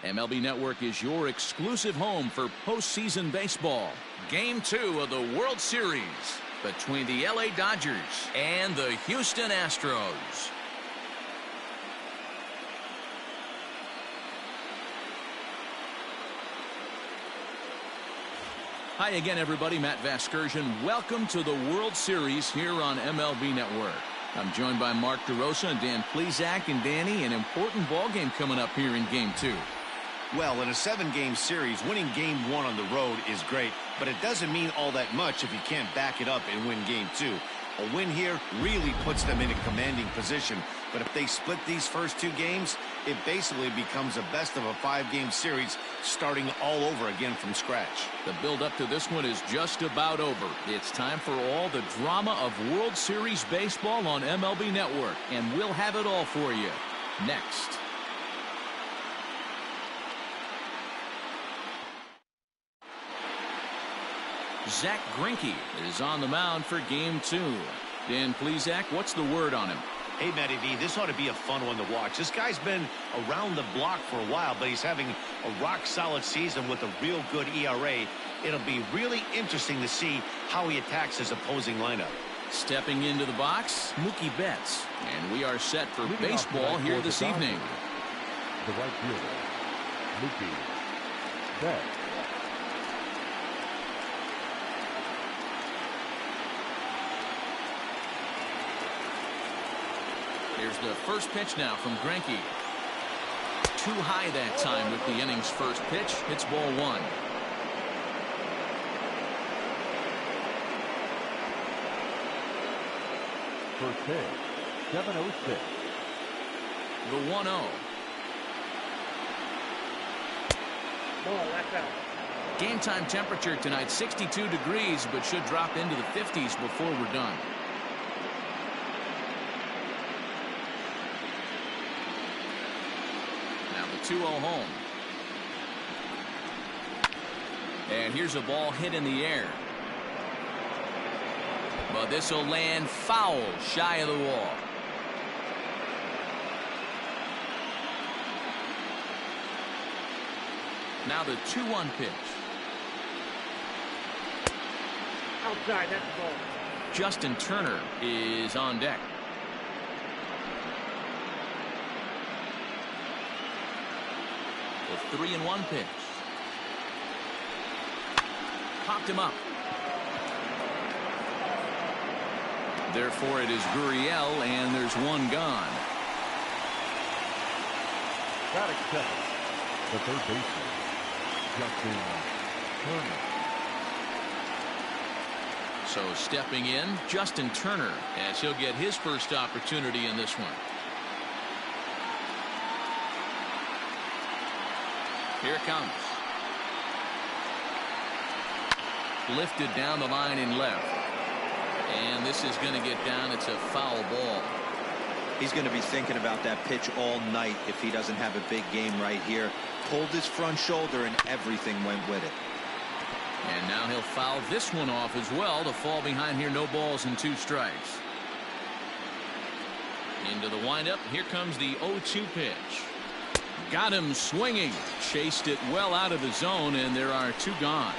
MLB Network is your exclusive home for postseason baseball. Game 2 of the World Series between the LA Dodgers and the Houston Astros. Hi again, everybody. Matt Vasgersian. Welcome to the World Series here on MLB Network. I'm joined by Mark DeRosa and Dan Plesac. And Danny, an important ball game coming up here in Game 2. Well, in a 7-game series, winning Game 1 on the road is great, but it doesn't mean all that much if you can't back it up and win Game 2. A win here really puts them in a commanding position, but if they split these first 2 games, it basically becomes a best of a 5-game series starting all over again from scratch. The build-up to this one is just about over. It's time for all the drama of World Series baseball on MLB Network, and we'll have it all for you next. Zach Greinke is on the mound for Game 2. Dan Plesac, what's the word on him? Hey, Matty V, this ought to be a fun one to watch. This guy's been around the block for a while, but he's having a rock-solid season with a real good ERA. It'll be really interesting to see how he attacks his opposing lineup. Stepping into the box, Mookie Betts. And we are set for baseball here this evening. The right fielder, Mookie Betts. Here's the first pitch now from Greinke. Too high that time with the inning's first pitch. It's ball 1. First pitch, 7:06. The 1-0. Ball, that's out. Game time temperature tonight 62 degrees, but should drop into the 50s before we're done. Now the 2-0 home. And here's a ball hit in the air. But this will land foul shy of the wall. Now the 2-1 pitch. Outside, that's the ball. Justin Turner is on deck. The 3-1 pitch. Popped him up. Therefore, it is Gurriel, and there's one gone. Batting seven, the third baseman, Justin Turner. So stepping in, Justin Turner, as he'll get his first opportunity in this one. Here it comes. Lifted down the line in left. And this is going to get down. It's a foul ball. He's going to be thinking about that pitch all night if he doesn't have a big game right here. Pulled his front shoulder and everything went with it. And now he'll foul this one off as well to fall behind here. No balls and 2 strikes. Into the windup. Here comes the 0-2 pitch. Got him swinging. Chased it well out of the zone, and there are 2 gone.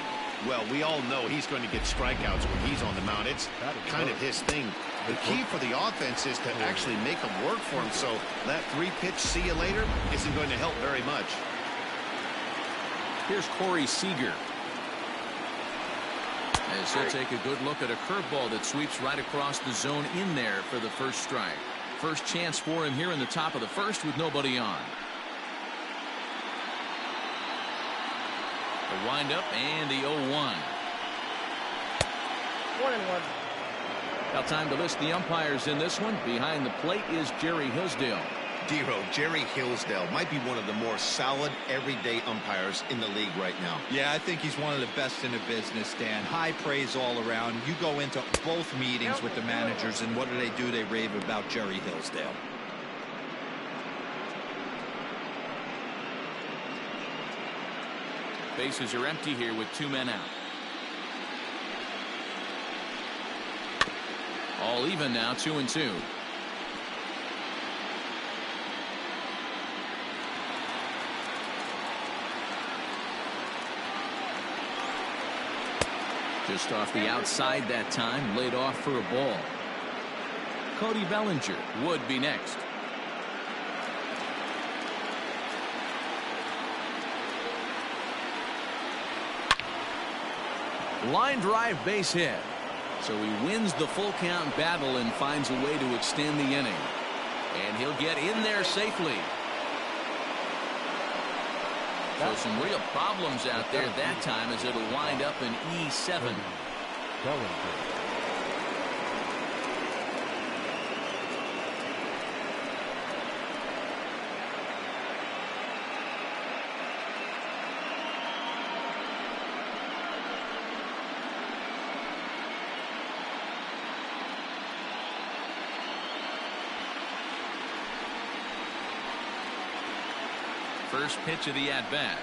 Well, we all know he's going to get strikeouts when he's on the mound. It's kind of his thing. The key for the offense is to actually make them work for him. So that 3-pitch see you later isn't going to help very much. Here's Corey Seager. As he'll take a good look at a curveball that sweeps right across the zone in there for the first strike. First chance for him here in the top of the first with nobody on. The windup and the 0-1. 1-1. Now time to list the umpires in this one. Behind the plate is Jerry Hillsdale. Dero, Jerry Hillsdale might be one of the more solid everyday umpires in the league right now. Yeah, I think he's one of the best in the business, Dan. High praise all around. You go into both meetings with the managers, and what do? They rave about Jerry Hillsdale. Bases are empty here with 2 men out. All even now, 2-2. Just off the outside that time, laid off for a ball. Cody Bellinger would be next. Line drive base hit. So he wins the full count battle and finds a way to extend the inning. And he'll get in there safely. So some real problems out there at that time as it'll wind up in E7. First pitch of the at-bat.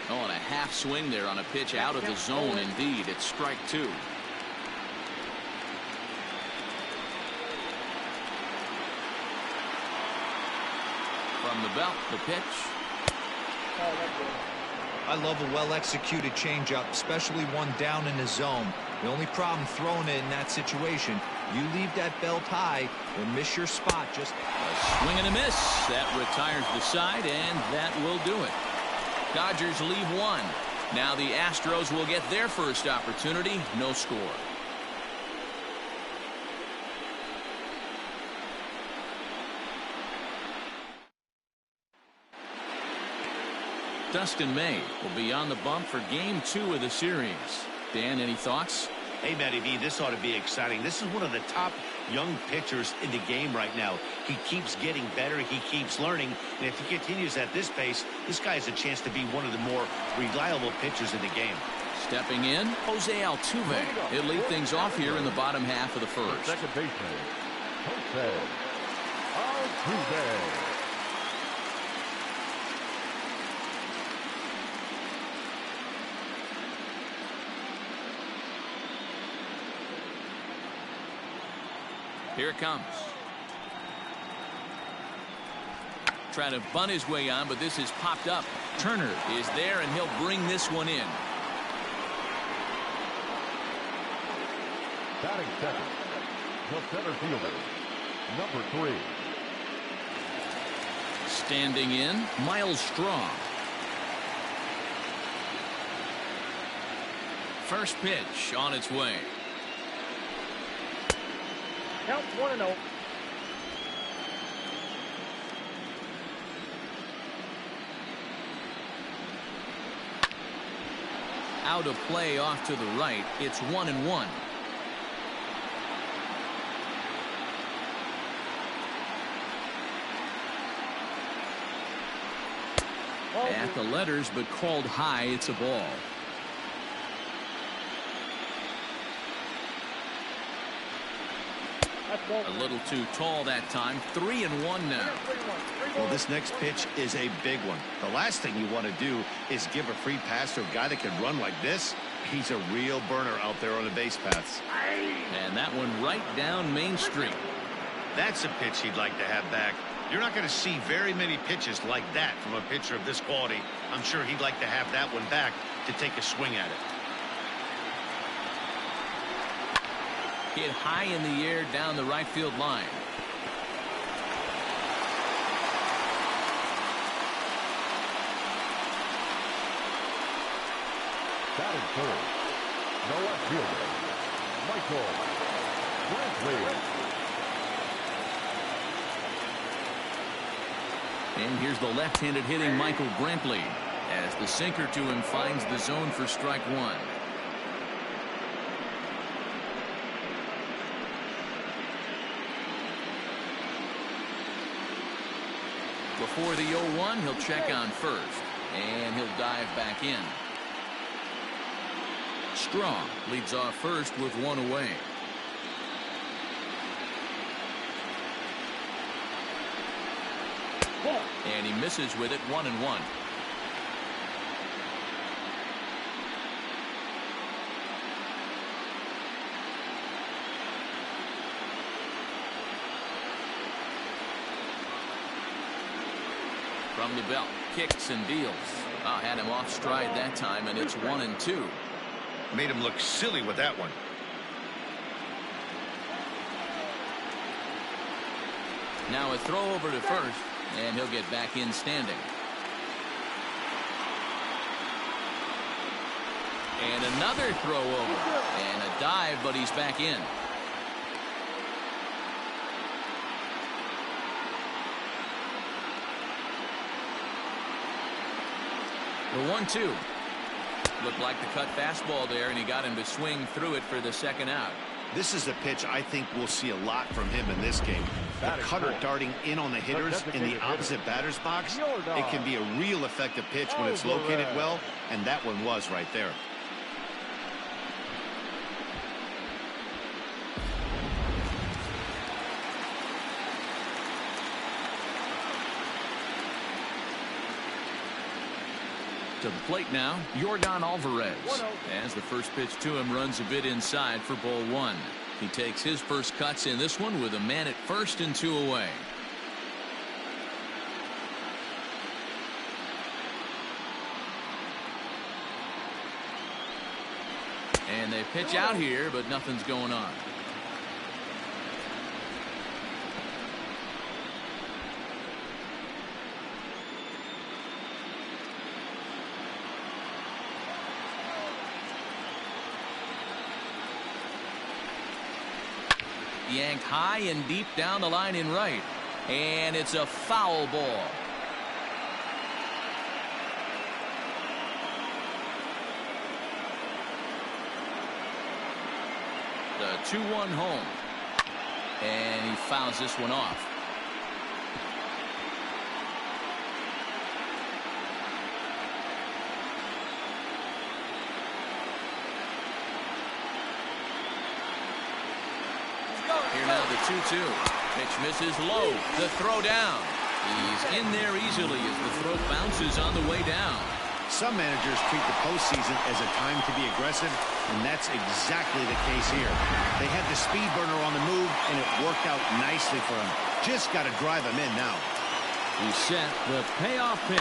Oh, and a half swing there on a pitch out of the zone. Indeed, it's strike two. From the belt, the pitch. I love a well-executed changeup, especially one down in the zone. The only problem throwing it in that situation, you leave that belt high or miss your spot. Just a swing and a miss. That retires the side, and that will do it. Dodgers leave one. Now the Astros will get their first opportunity. No score. Dustin May will be on the bump for game 2 of the series. Dan, any thoughts? Hey, Matty V, this ought to be exciting. This is one of the top young pitchers in the game right now. He keeps getting better. He keeps learning. And if he continues at this pace, this guy has a chance to be one of the more reliable pitchers in the game. Stepping in, Jose Altuve. He'll lead things off here in the bottom half of the first. Second baseman, Jose Altuve. Here it comes. Trying to bunt his way on, but this has popped up. Turner is there, and he'll bring this one in. Batting second, the center fielder, number 3. Standing in, Miles Straw. First pitch on its way. Count 1-0. Out of play off to the right. It's 1-1. At the letters, but called high. It's a ball. A little too tall that time. 3-1 now. Well, this next pitch is a big one. The last thing you want to do is give a free pass to a guy that can run like this. He's a real burner out there on the base paths. And that one right down Main Street. That's a pitch he'd like to have back. You're not going to see very many pitches like that from a pitcher of this quality. I'm sure he'd like to have that one back to take a swing at it. Hit high in the air down the right field line. Batting third, no outfielder, Michael Brantley. And here's the left-handed hitting Michael Brantley as the sinker to him finds the zone for strike one. Before the 0-1, he'll check on first, and he'll dive back in. Strong leads off first with one away. And he misses with it, 1-1. From the belt, kicks and deals. Had him off stride that time, and it's 1-2. Made him look silly with that one. Now a throw over to first, and he'll get back in standing. And another throw over. And a dive, but he's back in. The 1-2. Looked like the cut fastball there, and he got him to swing through it for the second out. This is a pitch I think we'll see a lot from him in this game. The cutter darting in on the hitters in the opposite batter's box. It can be a real effective pitch when it's located well, and that one was right there. To the plate now, Yordan Alvarez. As the first pitch to him runs a bit inside for ball one. He takes his first cuts in this one with a man at first and 2 away. And they pitch out here, but nothing's going on. Yanked high and deep down the line in right. And it's a foul ball. The 2-1 home. And he fouls this one off. Here now the 2-2. Pitch misses low. The throw down. He's in there easily as the throw bounces on the way down. Some managers treat the postseason as a time to be aggressive, and that's exactly the case here. They had the speed burner on the move, and it worked out nicely for him. Just got to drive him in now. He set the payoff pitch.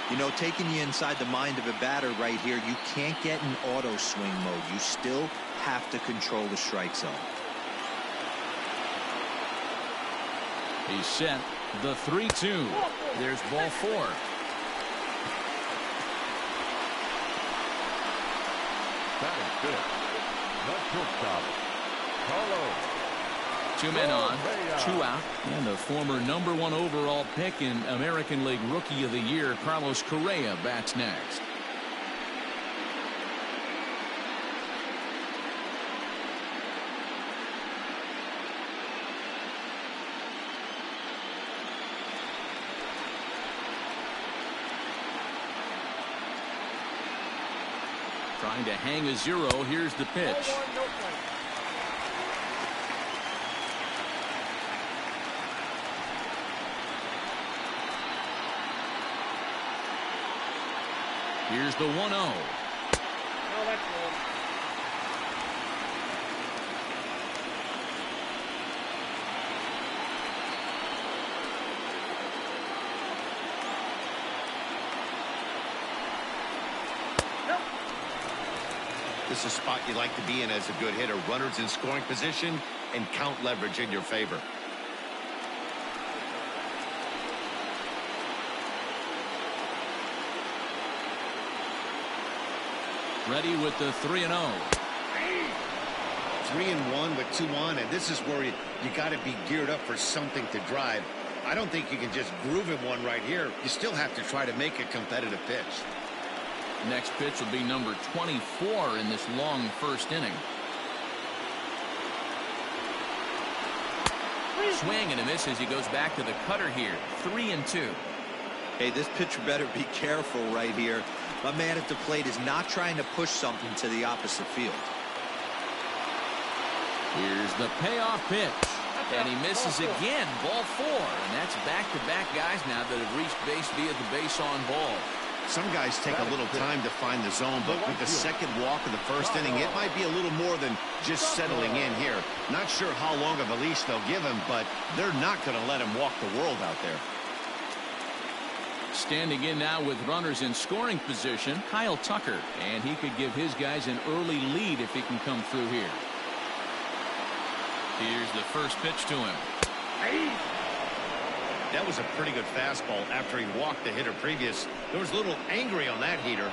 You know, taking you inside the mind of a batter right here, you can't get in auto swing mode. You still have to control the strike zone. He's set the 3-2. There's ball 4. Batting fifth, the shortstop, Carlos. 2 men on, 2 out, and the former #1 overall pick in American League Rookie of the Year, Carlos Correa, bats next. Trying to hang a 0. Here's the pitch. Here's the 1-0. No, that's wrong. This is a spot you like to be in as a good hitter. Runners in scoring position and count leverage in your favor. Ready with the 3-0. 3-1 with 2 on, and this is where you got to be geared up for something to drive. I don't think you can just groove him one right here. You still have to try to make a competitive pitch. Next pitch will be number 24 in this long first inning. Swing and a miss as he goes back to the cutter here. 3-2. Hey, this pitcher better be careful right here. My man at the plate is not trying to push something to the opposite field. Here's the payoff pitch. And he misses again. Ball 4. And that's back-to-back guys now that have reached base via the base on ball. Some guys take a little time to find the zone, but with the second walk of the first inning, it might be a little more than just settling in here. Not sure how long of a leash they'll give him, but they're not going to let him walk the world out there. Standing in now with runners in scoring position, Kyle Tucker. And he could give his guys an early lead if he can come through here. Here's the first pitch to him. That was a pretty good fastball after he walked the hitter previous. There was a little angry on that heater.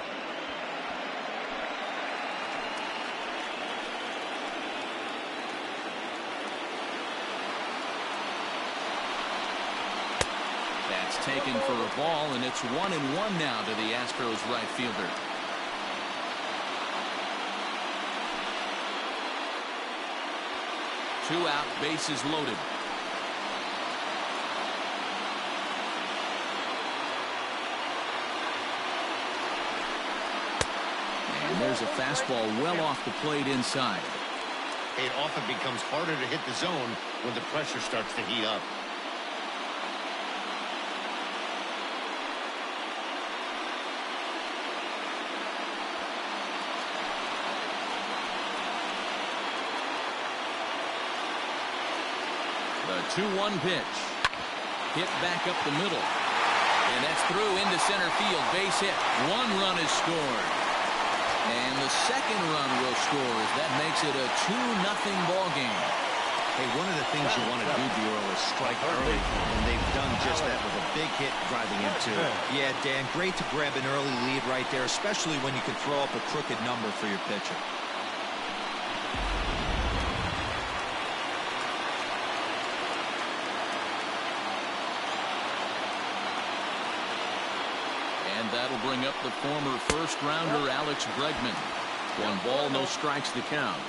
That's taken for a ball, and it's 1-1 now to the Astros right fielder. Two out, bases loaded. And there's a fastball well off the plate inside. It often becomes harder to hit the zone when the pressure starts to heat up. The 2-1 pitch. Hit back up the middle. And that's through into center field. Base hit. 1 run is scored. And the second run will score as that makes it a 2-0 ball game. Hey, one of the things you want to do, Bureau, is strike early, and they've done just that with a big hit driving in 2. Yeah, Dan, great to grab an early lead right there, especially when you can throw up a crooked number for your pitcher. And that'll bring up the former first-rounder Alex Bregman. 1 ball, no strikes the count.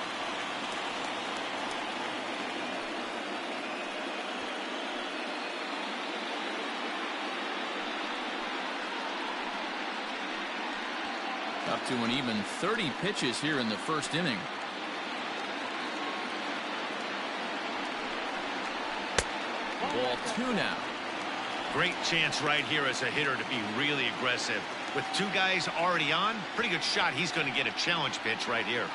Up to an even 30 pitches here in the first inning. Ball 2 now. Great chance right here as a hitter to be really aggressive. With 2 guys already on, pretty good shot he's going to get a challenge pitch right here.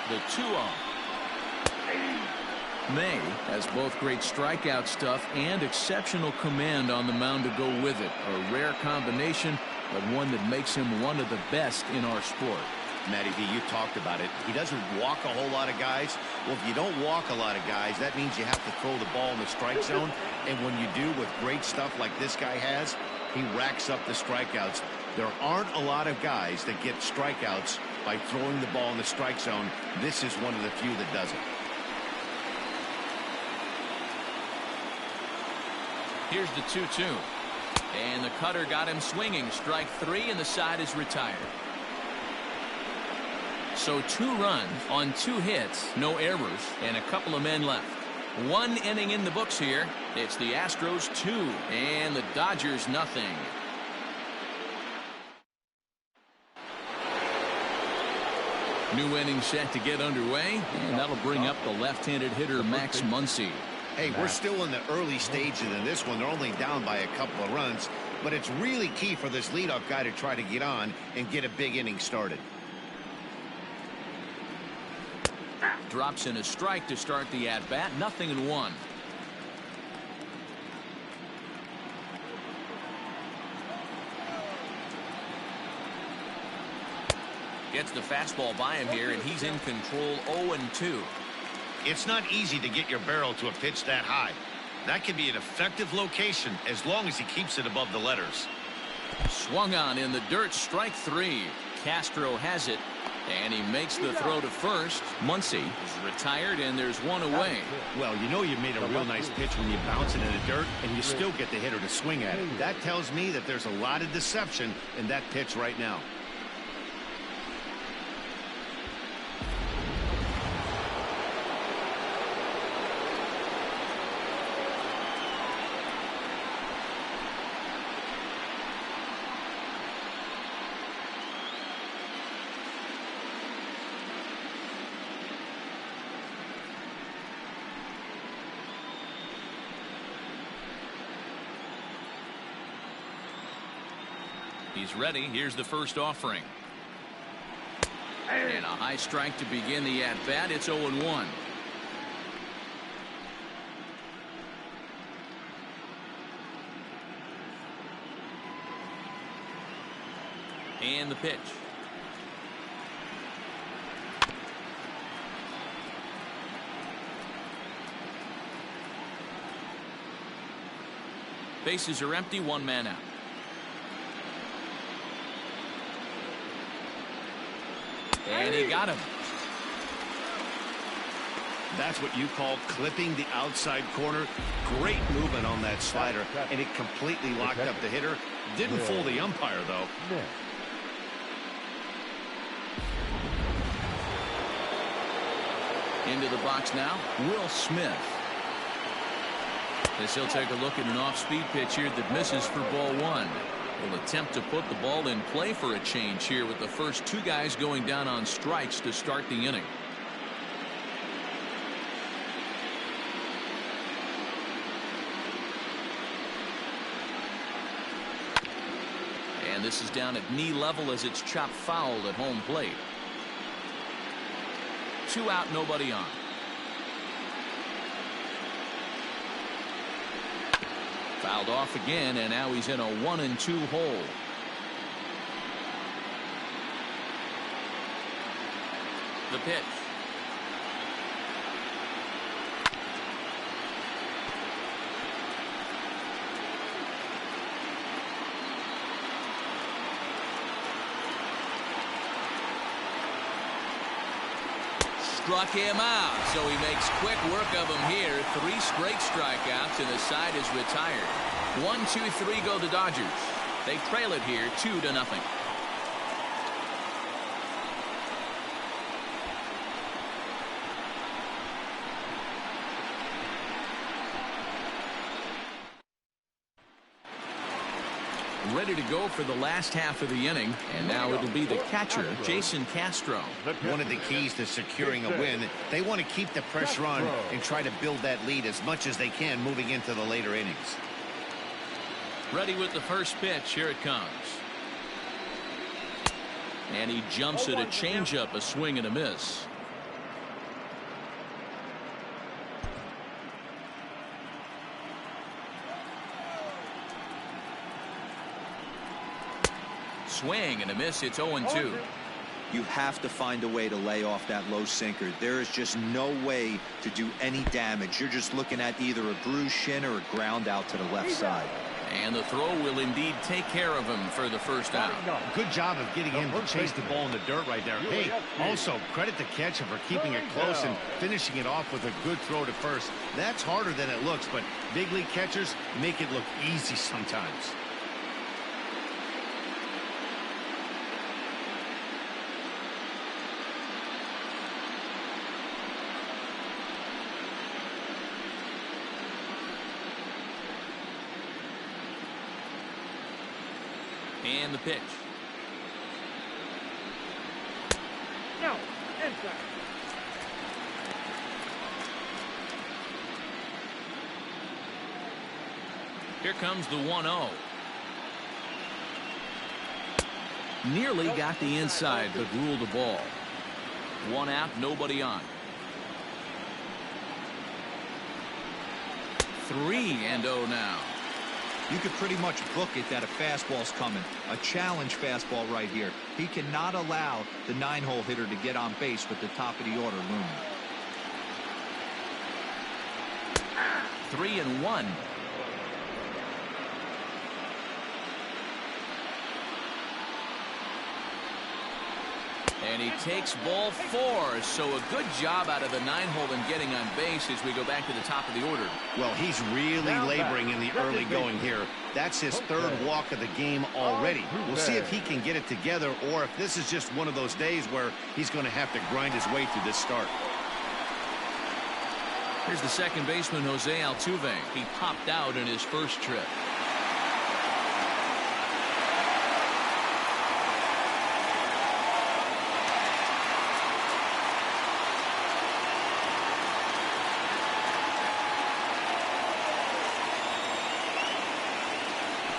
The 2-0. May has both great strikeout stuff and exceptional command on the mound to go with it. A rare combination, but one that makes him one of the best in our sport. Matty V, you talked about it. He doesn't walk a whole lot of guys. Well, if you don't walk a lot of guys, that means you have to throw the ball in the strike zone. And when you do with great stuff like this guy has, he racks up the strikeouts. There aren't a lot of guys that get strikeouts by throwing the ball in the strike zone. This is one of the few that does it. Here's the 2-2. And the cutter got him swinging. Strike 3, and the side is retired. So 2 runs on 2 hits, no errors, and a couple of men left. 1 inning in the books here. It's the Astros 2 and the Dodgers nothing. New inning set to get underway, and that'll bring up the left-handed hitter Max Muncy. Hey, we're still in the early stages in this one. They're only down by a couple of runs, but it's really key for this leadoff guy to try to get on and get a big inning started. Drops in a strike to start the at-bat. 0-1. Gets the fastball by him here, and he's in control. 0-2. It's not easy to get your barrel to a pitch that high. That can be an effective location as long as he keeps it above the letters. Swung on in the dirt. Strike 3. Castro has it, and he makes the throw to first. Muncy is retired, and there's 1 away. Well, you know you made a real nice pitch when you bounce it in the dirt and you still get the hitter to swing at it. That tells me that there's a lot of deception in that pitch right now. He's ready. Here's the first offering. And a high strike to begin the at-bat. It's 0-1. And the pitch. Bases are empty, one man out. And he got him. That's what you call clipping the outside corner. Great movement on that slider, and it completely locked up the hitter. Didn't fool the umpire, though. Into the box now, Will Smith. As he'll take a look at an off-speed pitch here that misses for ball one. Will attempt to put the ball in play for a change here with the first two guys going down on strikes to start the inning. And this is down at knee level as it's chopped foul at home plate. 2 out, nobody on. Fouled off again, and now he's in a 1-2 hole. The pitch. Struck him out, so he makes quick work of him here. 3 straight strikeouts, and the side is retired. 1, 2, 3 go the Dodgers. They trail it here 2-0. Ready to go for the last half of the inning, and now it'll be the catcher, Jason Castro. One of the keys to securing a win, they want to keep the pressure on and try to build that lead as much as they can moving into the later innings. Ready with the first pitch. Here it comes. And he jumps at a changeup, a swing and a miss. Swing and a miss. It's 0-2. You have to find a way to lay off that low sinker. There is just no way to do any damage. You're just looking at either a bruised shin or a ground out to the left side. And the throw will indeed take care of him for the first out. Good job of getting him to chase the ball in the dirt right there. Hey, also credit the catcher for keeping it close and finishing it off with a good throw to first. That's harder than it looks, but big league catchers make it look easy sometimes. And the pitch. No, inside. Here comes the 1-0. Nearly got the inside, but ruled the ball. 1 out, nobody on. 3-0 now. You could pretty much book it that a fastball's coming. A challenge fastball right here. He cannot allow the 9-hole hitter to get on base with the top of the order looming. 3-1. And he takes ball 4, so a good job out of the 9-hole and getting on base as we go back to the top of the order. Well, he's really laboring in the early going here. That's his 3rd walk of the game already. We'll see if he can get it together or if this is just one of those days where he's going to have to grind his way through this start. Here's the second baseman, Jose Altuve. He popped out in his first trip.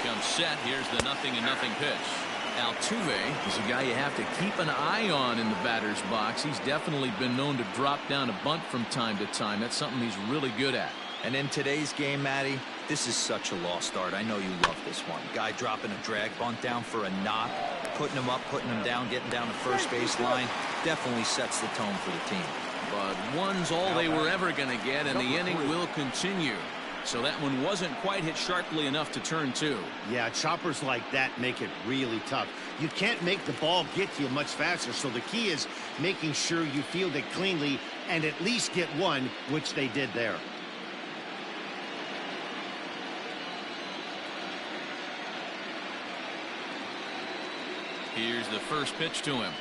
comes set. Here's the 0-0 pitch. Altuve is a guy you have to keep an eye on in the batter's box. He's definitely been known to drop down a bunt from time to time. That's something he's really good at. And in today's game, Matty, this is such a lost art. I know you love this one. Guy dropping a drag bunt down for a knock, putting him up, putting him down, getting down the first base line. Definitely sets the tone for the team. But one's all they were ever going to get, and the inning will continue. So that one wasn't quite hit sharply enough to turn two. Yeah, choppers like that make it really tough. You can't make the ball get to you much faster, so the key is making sure you field it cleanly and at least get one, which they did there. Here's the first pitch to him.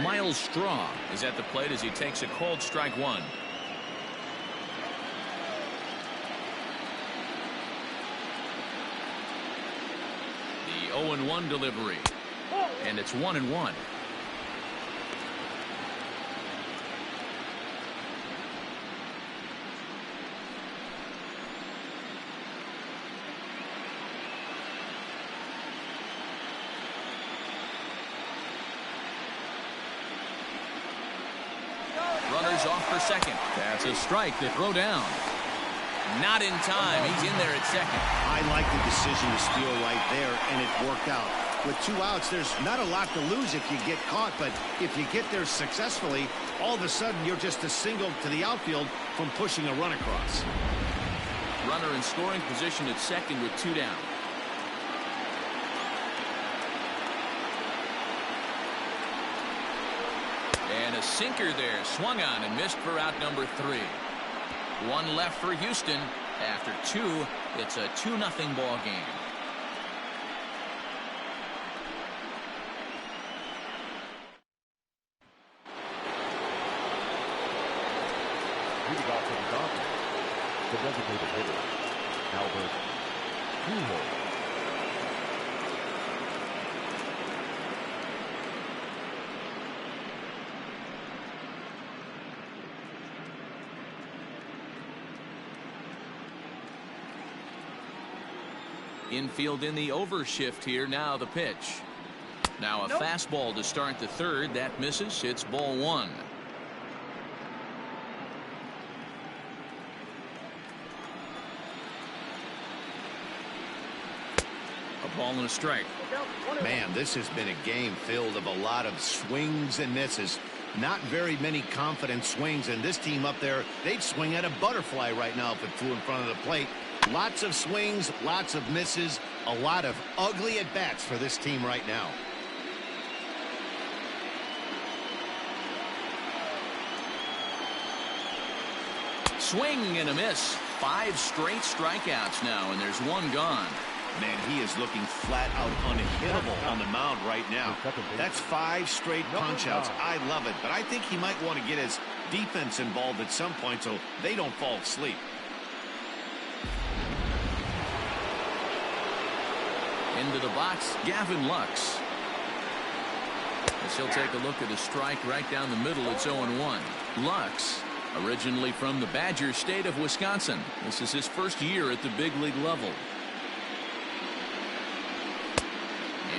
Miles Straw is at the plate as he takes a called strike one. The 0-1 delivery. And it's 1-1. Runners off for second. That's a strike to throw down. Not in time. He's in there at second. I like the decision to steal right there, and it worked out. With 2 outs, there's not a lot to lose if you get caught, but if you get there successfully, all of a sudden you're just a single to the outfield from pushing a run across. Runner in scoring position at second with 2 down. And a sinker there, swung on and missed for out number 3. 1 left for Houston. After 2, it's a 2-0 ball game. Leading off for the Dodgers, the designated hitter, Albert Pujols. Infield in the overshift here. Now the pitch. Now a fastball to start the third. That misses. It's ball 1. A ball and a strike. Man, this has been a game filled of a lot of swings and misses. Not very many confident swings, and this team up there, they'd swing at a butterfly right now if it flew in front of the plate. Lots of swings, lots of misses, a lot of ugly at-bats for this team right now. Swing and a miss. 5 straight strikeouts now, and there's 1 gone. Man, he is looking flat out unhittable on the mound right now. That's 5 straight punch-outs. I love it, but I think he might want to get his defense involved at some point so they don't fall asleep. Into the box, Gavin Lux. As he'll take a look at a strike right down the middle. It's 0-1. Lux, originally from the Badger State of Wisconsin. This is his first year at the big league level.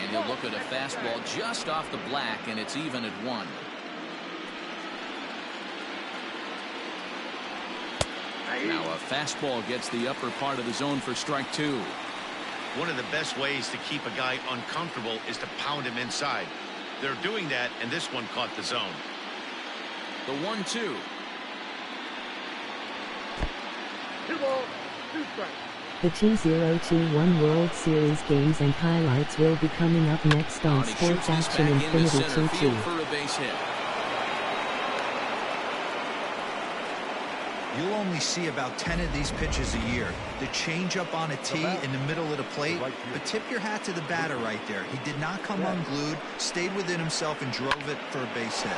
And he'll look at a fastball just off the black, and it's even at 1. Now a fastball gets the upper part of the zone for strike 2. One of the best ways to keep a guy uncomfortable is to pound him inside. They're doing that, and this one caught the zone. The 1-2. 2 balls, 2 strikes. The 2021 World Series games and highlights will be coming up next on He Sports shoots this Action back into Infinity center 2. field for a base hit. You'll only see about 10 of these pitches a year. The changeup on a tee in the middle of the plate. But tip your hat to the batter right there. He did not come unglued, stayed within himself, and drove it for a base hit.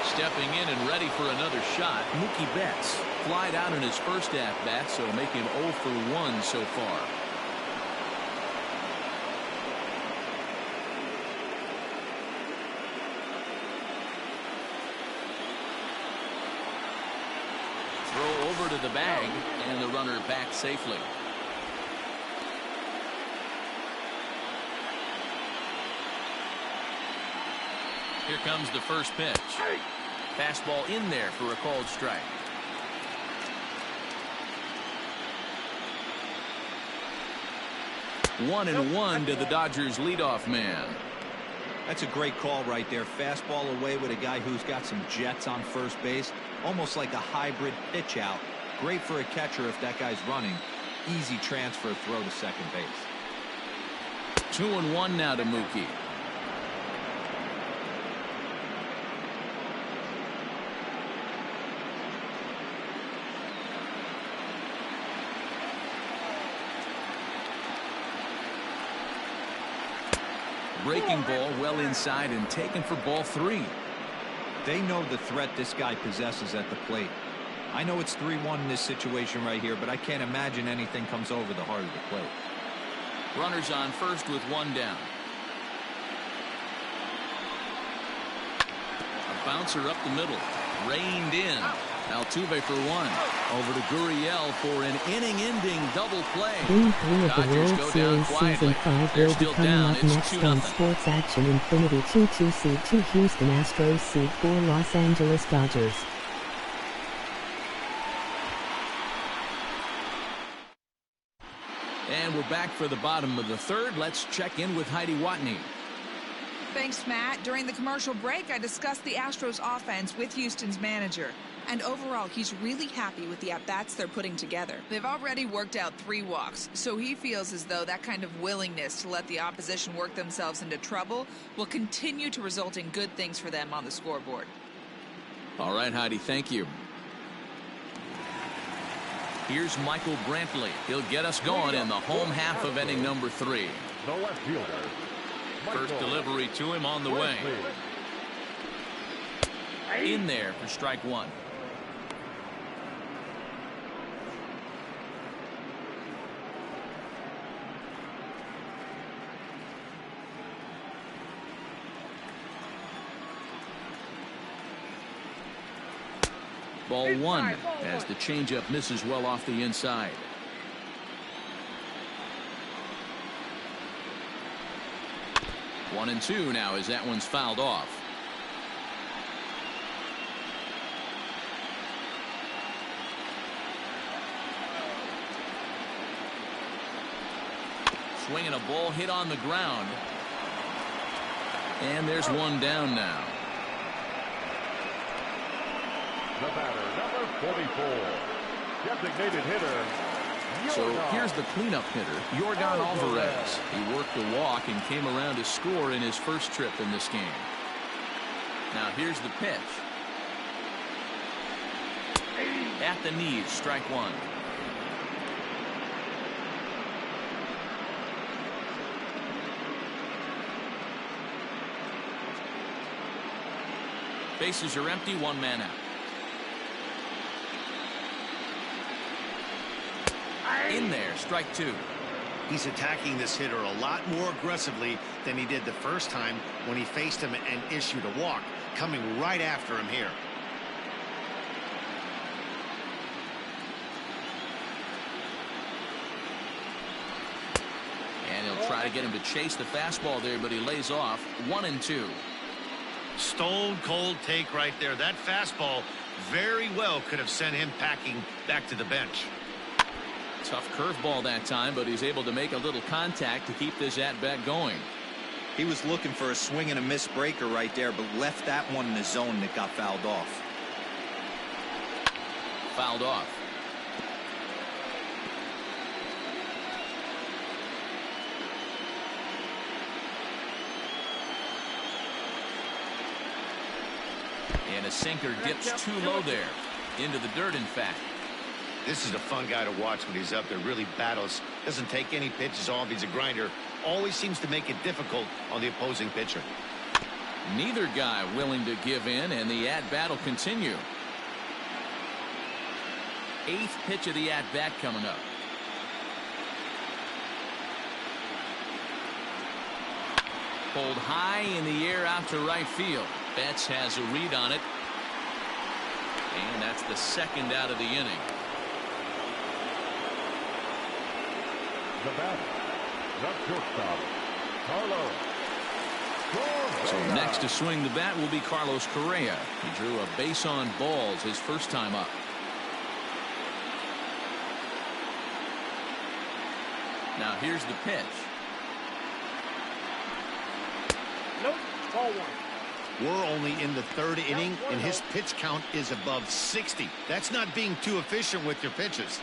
Stepping in and ready for another shot, Mookie Betts flied out in his first at-bat, so make him 0 for 1 so far. Throw over to the bag, and the runner back safely. Here comes the first pitch. Fastball in there for a called strike. 1-1 to the Dodgers leadoff man. That's a great call right there. Fastball away with a guy who's got some jets on first base. Almost like a hybrid pitch out. Great for a catcher if that guy's running. Easy transfer throw to second base. 2-1 now to Mookie. Breaking ball well inside and taken for ball 3. They know the threat this guy possesses at the plate. I know it's 3-1 in this situation right here, but I can't imagine anything comes over the heart of the plate. Runners on first with one down. A bouncer up the middle. Reined in. Altuve for 1. Over to Gurriel for an inning-ending double play. Game 3 of the Dodgers World go Series down Season 5 will be coming up next on Sports Action Infinity. 2-2 seed 2 Houston Astros seed 4 Los Angeles Dodgers. And we're back for the bottom of the third. Let's check in with Heidi Watney. Thanks, Matt. During the commercial break, I discussed the Astros offense with Houston's manager. And overall, he's really happy with the at-bats they're putting together. They've already worked out 3 walks, so he feels as though that kind of willingness to let the opposition work themselves into trouble will continue to result in good things for them on the scoreboard. All right, Heidi, thank you. Here's Michael Brantley. He'll get us going in the home half of inning number 3. The left fielder. First delivery to him on the way. In there for strike 1. Ball 1 as the changeup misses well off the inside. One and 2 now as that one's fouled off. Swinging a ball hit on the ground. And there's one down now. The batter, number 44. Designated hitter. So here's the cleanup hitter, Yordan Alvarez. He worked the walk and came around to score in his first trip in this game. Now here's the pitch. At the knees, strike 1. Bases are empty, 1 man out. In there, strike 2. He's attacking this hitter a lot more aggressively than he did the first time when he faced him and issued a walk, coming right after him here. And he'll try to get him to chase the fastball there, but he lays off. 1 and 2. Stone cold take right there. That fastball very well could have sent him packing back to the bench. Tough curveball that time, but he's able to make a little contact to keep this at-bat going. He was looking for a swing and a miss breaker right there, but left that one in the zone that got fouled off. Fouled off. And a sinker dips too low there. Into the dirt, in fact. This is a fun guy to watch when he's up there. Really battles. Doesn't take any pitches off. He's a grinder. Always seems to make it difficult on the opposing pitcher. Neither guy willing to give in, and the at-bat will continue. 8th pitch of the at-bat coming up. Pulled high in the air out to right field. Betts has a read on it. And that's the second out of the inning. The batter, the shortstop, Carlos. So next to swing the bat will be Carlos Correa. He drew a base on balls his first time up. Now here's the pitch. Nope, ball one. We're only in the third inning, and his pitch count is above 60. That's not being too efficient with your pitches.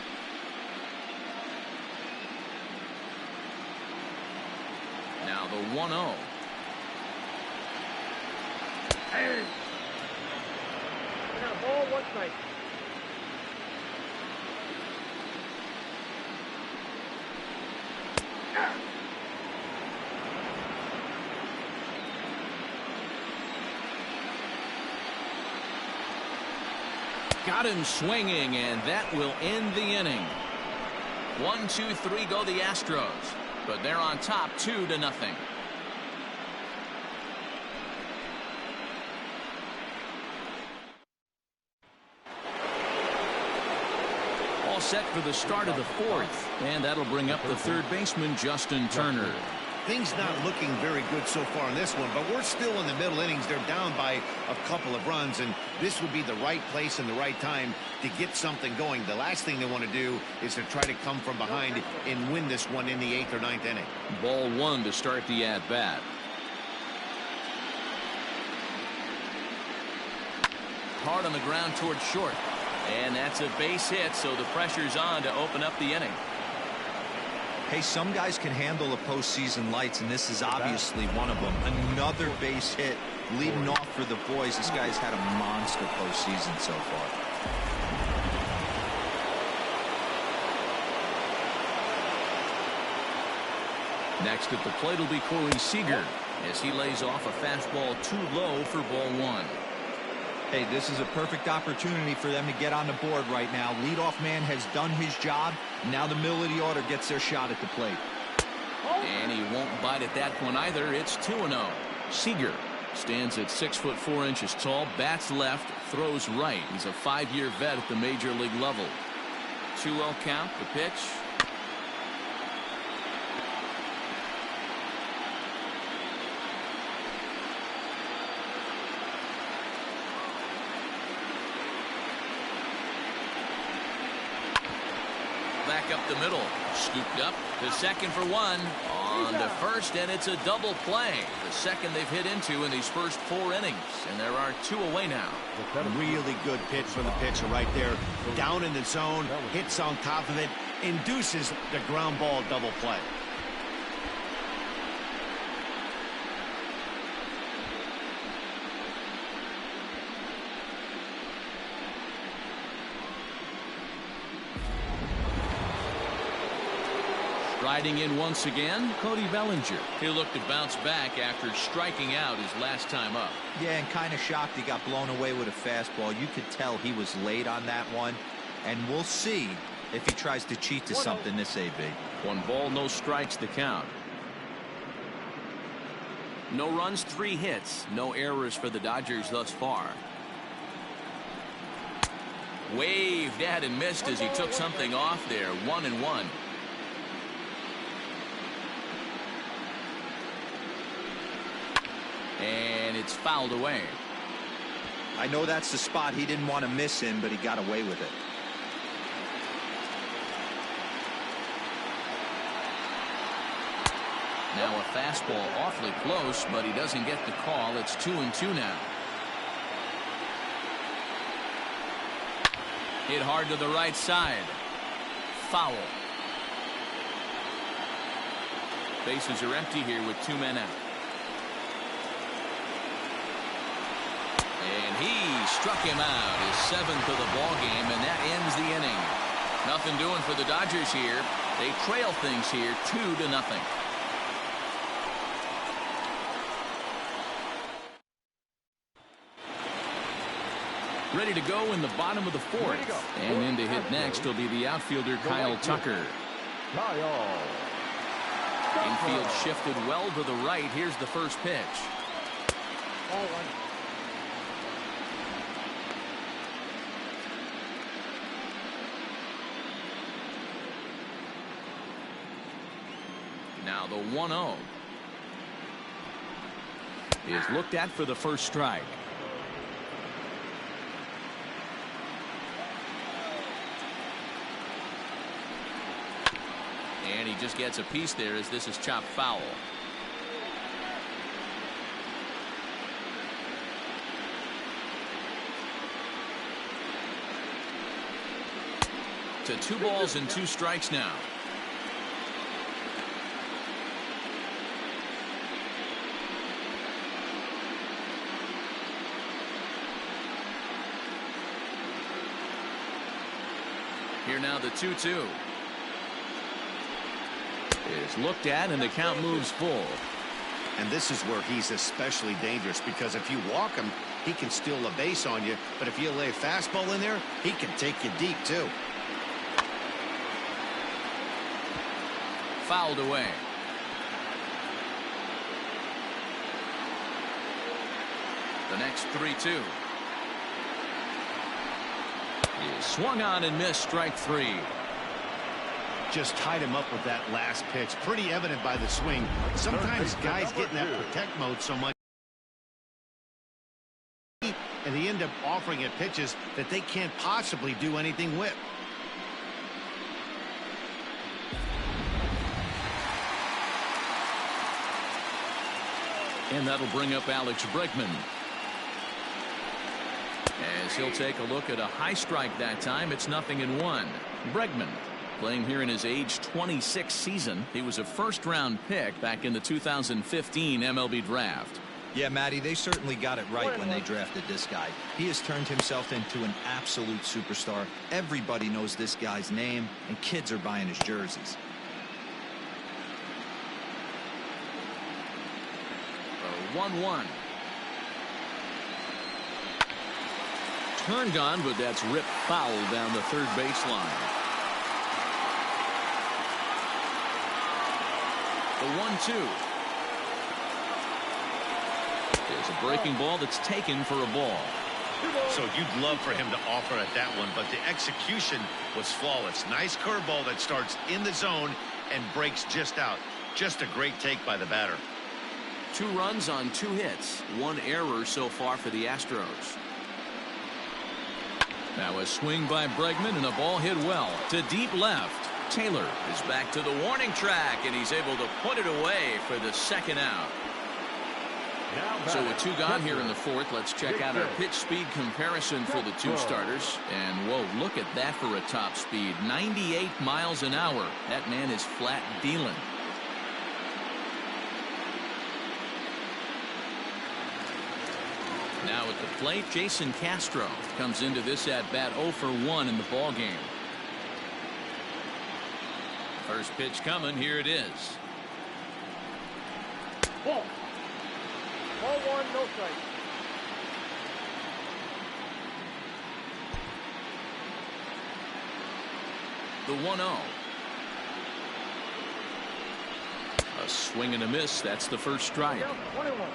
Now the 1-0. Hey. I got a ball, one strike. Got him swinging, and that will end the inning. 1, 2, 3 go the Astros, but they're on top 2-0. All set for the start of the fourth, and that'll bring up the third baseman, Justin Turner. Things not looking very good so far in this one, but we're still in the middle innings. They're down by a couple of runs, and this would be the right place and the right time to get something going. The last thing they want to do is to try to come from behind and win this one in the 8th or 9th inning. Ball one to start the at-bat. Hard on the ground towards short. And that's a base hit, so the pressure's on to open up the inning. Hey, some guys can handle the postseason lights, and this is obviously one of them. Another base hit leading off for the boys. This guy's had a monster postseason so far. Next at the plate will be Corey Seager as he lays off a fastball too low for ball one. Hey, this is a perfect opportunity for them to get on the board right now. Leadoff man has done his job. Now the middle of the order gets their shot at the plate. And he won't bite at that one either. It's 2-0. Seager stands at 6'4" tall, bats left, throws right. He's a 5-year vet at the major league level. 2-0 count, the pitch. Back up the middle, scooped up to second for one, on to first, and it's a double play. The second they've hit into in these first 4 innings, and there are 2 away now. Really good pitch from the pitcher right there. Down in the zone, hits on top of it, induces the ground ball double play. Riding in once again, Cody Bellinger. He looked to bounce back after striking out his last time up. Yeah, and kind of shocked he got blown away with a fastball. You could tell he was late on that one, and we'll see if he tries to cheat to something this AB. 1 ball, no strikes the count. No runs, 3 hits. No errors for the Dodgers thus far. Waved at and missed as he took something off there. 1-1. And it's fouled away. I know that's the spot he didn't want to miss him, but he got away with it. Now a fastball awfully close, but he doesn't get the call. It's 2-2 now. Hit hard to the right side. Foul. Bases are empty here with 2 men out. And he struck him out, his 7th of the ball game, and that ends the inning. Nothing doing for the Dodgers here. They trail things here 2-0. Ready to go in the bottom of the 4th. And in to hit next will be the outfielder Kyle Tucker. Infield shifted well to the right. Here's the first pitch. Now the 1-0 is looked at for the first strike. And he just gets a piece there as this is chopped foul. To 2 balls and 2 strikes now. Here now the 2-2 is looked at and the count moves full. And this is where he's especially dangerous, because if you walk him, he can steal a base on you. But if you lay a fastball in there, he can take you deep too. Fouled away. The next 3-2 is swung on and missed, strike 3. Just tied him up with that last pitch. Pretty evident by the swing. Sometimes guys get in that protect mode so much, and they end up offering it pitches that they can't possibly do anything with. And that'll bring up Alex Bregman, as he'll take a look at a high strike that time. It's 0-1. Bregman playing here in his age 26 season. He was a first-round pick back in the 2015 MLB draft. Yeah, Matty, they certainly got it right when they drafted this guy. He has turned himself into an absolute superstar. Everybody knows this guy's name, and kids are buying his jerseys. 1-1. Turned on, but that's ripped foul down the third baseline. The 1-2 is a breaking ball that's taken for a ball. So you'd love for him to offer at that one, but the execution was flawless. Nice curveball that starts in the zone and breaks just out. Just a great take by the batter. 2 runs on 2 hits. 1 error so far for the Astros. Now a swing by Bregman and a ball hit well to deep left. Taylor is back to the warning track, and he's able to put it away for the second out. So with 2 gone here in the 4th, let's check out our pitch speed comparison for the 2 starters. And whoa, look at that for a top speed. 98 miles an hour. That man is flat dealing. Now at the plate, Jason Castro comes into this at bat 0 for 1 in the ball game. First pitch coming. Here it is. Ball. Ball 1, no strike. The 1-0. A swing and a miss. That's the first strike. 21.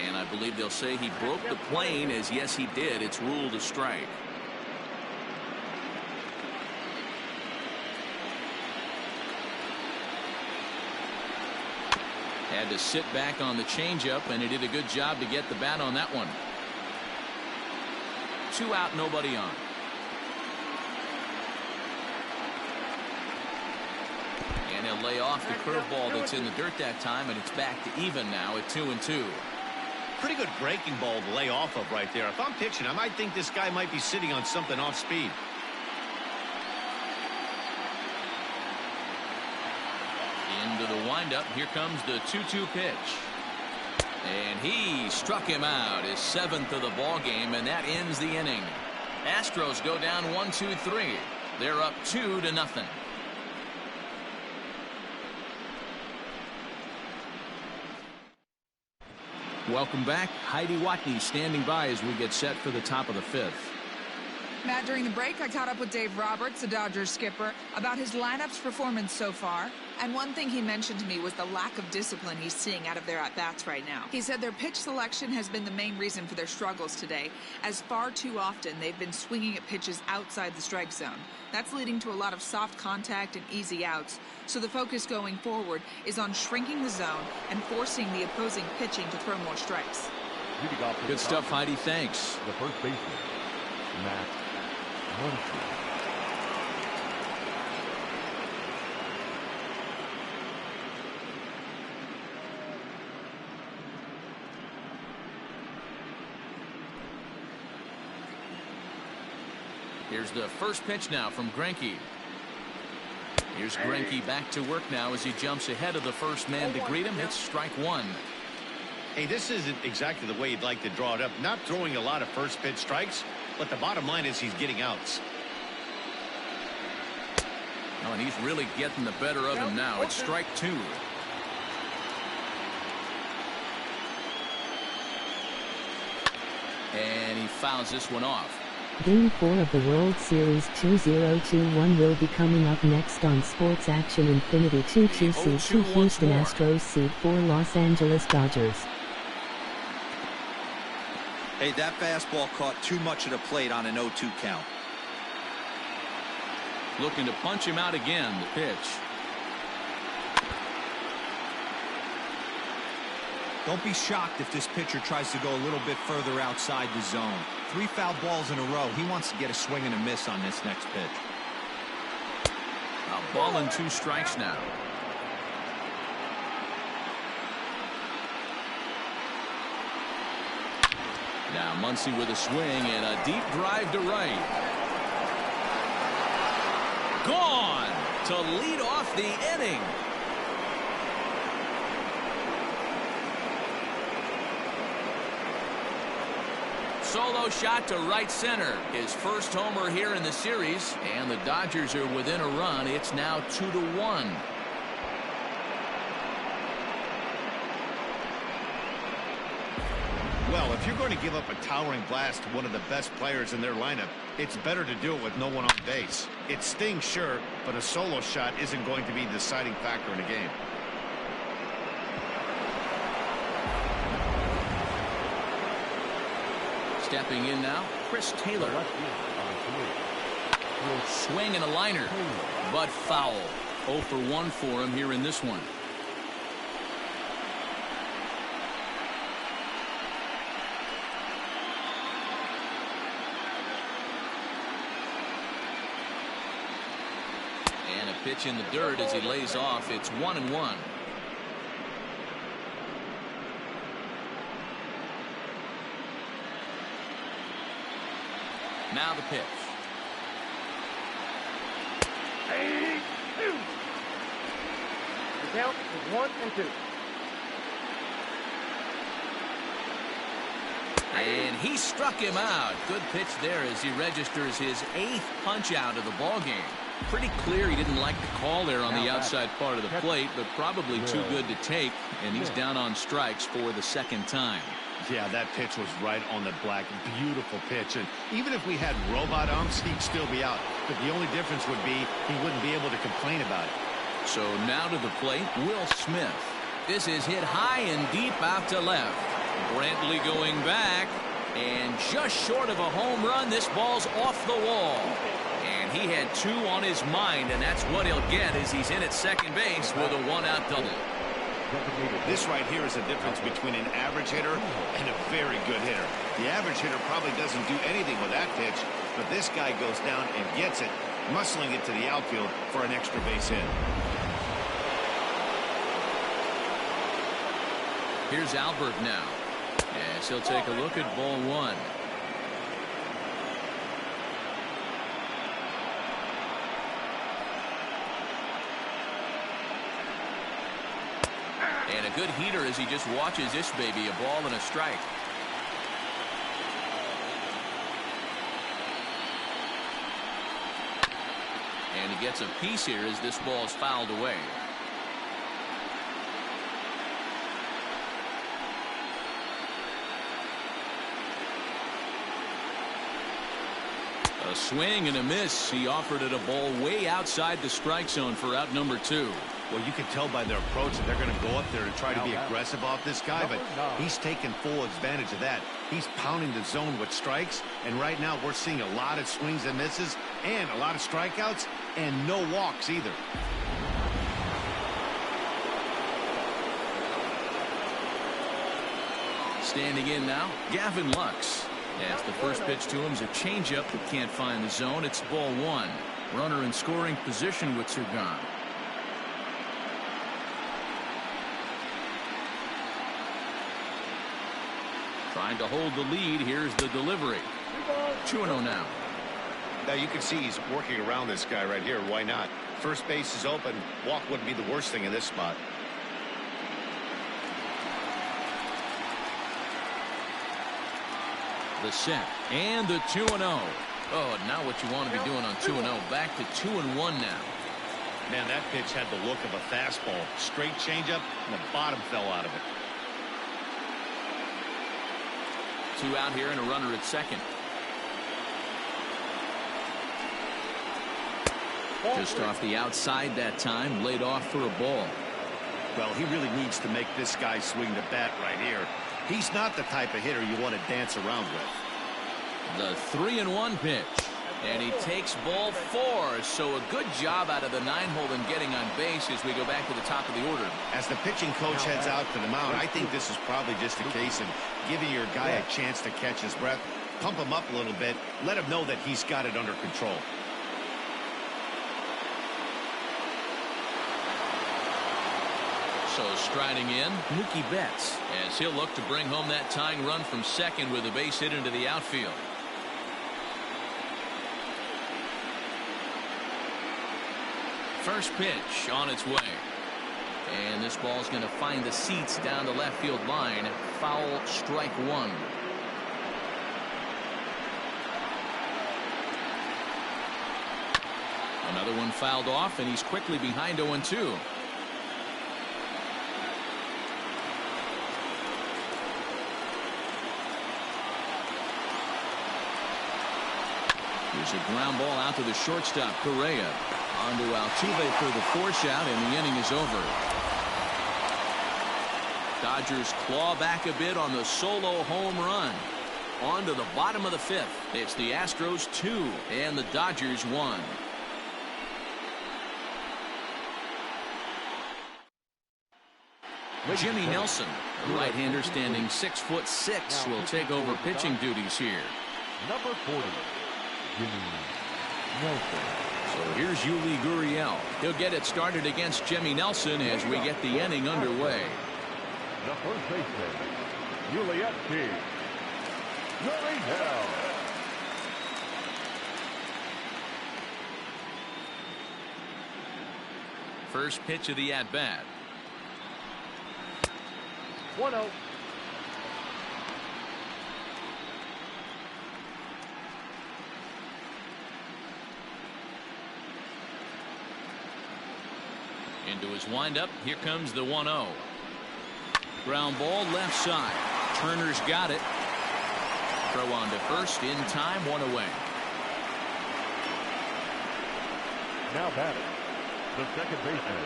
And I believe they'll say he broke the plane, as yes he did. It's ruled a strike. Had to sit back on the changeup, and he did a good job to get the bat on that one. 2 out, nobody on. And he'll lay off the curveball that's in the dirt that time, and it's back to even now at 2-2. Pretty good breaking ball to lay off of right there. If I'm pitching, I might think this guy might be sitting on something off speed. Into the windup. Here comes the 2-2 pitch. And he struck him out, his 7th of the ball game, and that ends the inning. Astros go down 1-2-3. They're up 2-0. Welcome back. Heidi Watney standing by as we get set for the top of the 5th. Matt, during the break, I caught up with Dave Roberts, the Dodgers skipper, about his lineup's performance so far. And one thing he mentioned to me was the lack of discipline he's seeing out of their at-bats right now. He said their pitch selection has been the main reason for their struggles today, as far too often they've been swinging at pitches outside the strike zone. That's leading to a lot of soft contact and easy outs. So the focus going forward is on shrinking the zone and forcing the opposing pitching to throw more strikes. Good stuff, Heidi. Thanks. The first baseman, Matt Muncy. Here's the first pitch now from Greinke. Here's Greinke back to work now as he jumps ahead of the first man to greet him. It's strike one. Hey, this isn't exactly the way you'd like to draw it up. Not throwing a lot of first pitch strikes, but the bottom line is he's getting outs. Oh, and he's really getting the better of him now. It's strike two. And he fouls this one off. Game 4 of the World Series 2021 will be coming up next on Sports Action Infinity 2-2 Houston Astros seed 4 Los Angeles Dodgers. Hey, that fastball caught too much of the plate on an 0-2 count. Looking to punch him out again. The pitch. Don't be shocked if this pitcher tries to go a little bit further outside the zone. 3 foul balls in a row. He wants to get a swing and a miss on this next pitch. A ball and 2 strikes now. Now Muncy with a swing and a deep drive to right. Gone to lead off the inning. Solo shot to right center. His first homer here in the series, and the Dodgers are within a run. It's now 2-1. Well, if you're going to give up a towering blast to one of the best players in their lineup, it's better to do it with no one on base. It stings, sure, but a solo shot isn't going to be the deciding factor in a game. Stepping in now, Chris Taylor. Swing and a liner, but foul. 0 for 1 for him here in this one. And a pitch in the dirt as he lays off. It's 1-1. Now the pitch. The count is 1-2. And he struck him out. Good pitch there as he registers his 8th punch out of the ball game. Pretty clear he didn't like the call there on the outside part of the plate, but probably too good to take, and he's down on strikes for the second time. Yeah, that pitch was right on the black. Beautiful pitch. And even if we had robot umps, he'd still be out. But the only difference would be he wouldn't be able to complain about it. So now to the plate, Will Smith. This is hit high and deep out to left. Brantley going back. And just short of a home run, this ball's off the wall. And he had 2 on his mind, and that's what he'll get as he's in at second base with a 1-out double. This right here is the difference between an average hitter and a very good hitter. The average hitter probably doesn't do anything with that pitch, but this guy goes down and gets it, muscling it to the outfield for an extra base hit. Here's Albert now. Yes, he'll take a look at ball 1. And a good heater as he just watches this baby, a ball and a strike. And he gets a piece here as this ball is fouled away. A swing and a miss. He offered it a ball way outside the strike zone for out number 2. Well, you can tell by their approach that they're going to go up there to try to be aggressive off this guy, but he's taking full advantage of that. He's pounding the zone with strikes, and right now we're seeing a lot of swings and misses and a lot of strikeouts and no walks either. Standing in now, Gavin Lux. As the first pitch to him is a changeup that can't find the zone. It's ball 1. Runner in scoring position with two gone. Trying to hold the lead. Here's the delivery. 2-0 now. Now you can see he's working around this guy right here. Why not? First base is open. Walk wouldn't be the worst thing in this spot. The set and the 2-0. Oh, not what you want to be doing on 2-0. Back to 2-1 now. Man, that pitch had the look of a fastball. Straight changeup, and the bottom fell out of it. 2 out here and a runner at second. Just off the outside that time, laid off for a ball. Well, he really needs to make this guy swing the bat right here. He's not the type of hitter you want to dance around with. The 3-1 pitch. And he takes ball 4. So a good job out of the 9-hole in getting on base as we go back to the top of the order. As the pitching coach heads out to the mound, I think this is probably just a case of giving your guy a chance to catch his breath, pump him up a little bit, let him know that he's got it under control. So striding in, Mookie Betts, as he'll look to bring home that tying run from second with a base hit into the outfield. First pitch on its way. And this ball's going to find the seats down the left field line. Foul, strike 1. Another one fouled off, and he's quickly behind 0-2. There's a ground ball out to the shortstop, Correa. On to Altuve for the force out, and the inning is over. Dodgers claw back a bit on the solo home run. On to the bottom of the 5th. It's the Astros 2 and the Dodgers 1. Jimmy Nelson, the right-hander standing 6'6", will take over pitching duties here. Number 40, Jimmy Nelson. So here's Yuli Gurriel. He'll get it started against Jimmy Nelson as we get the inning underway. The first baseman, Gurriel. First pitch of the at-bat. 1-0. Into his windup. Here comes the 1-0. Ground ball left side. Turner's got it. Throw on to first in time. 1 away. Now batting, the second baseman,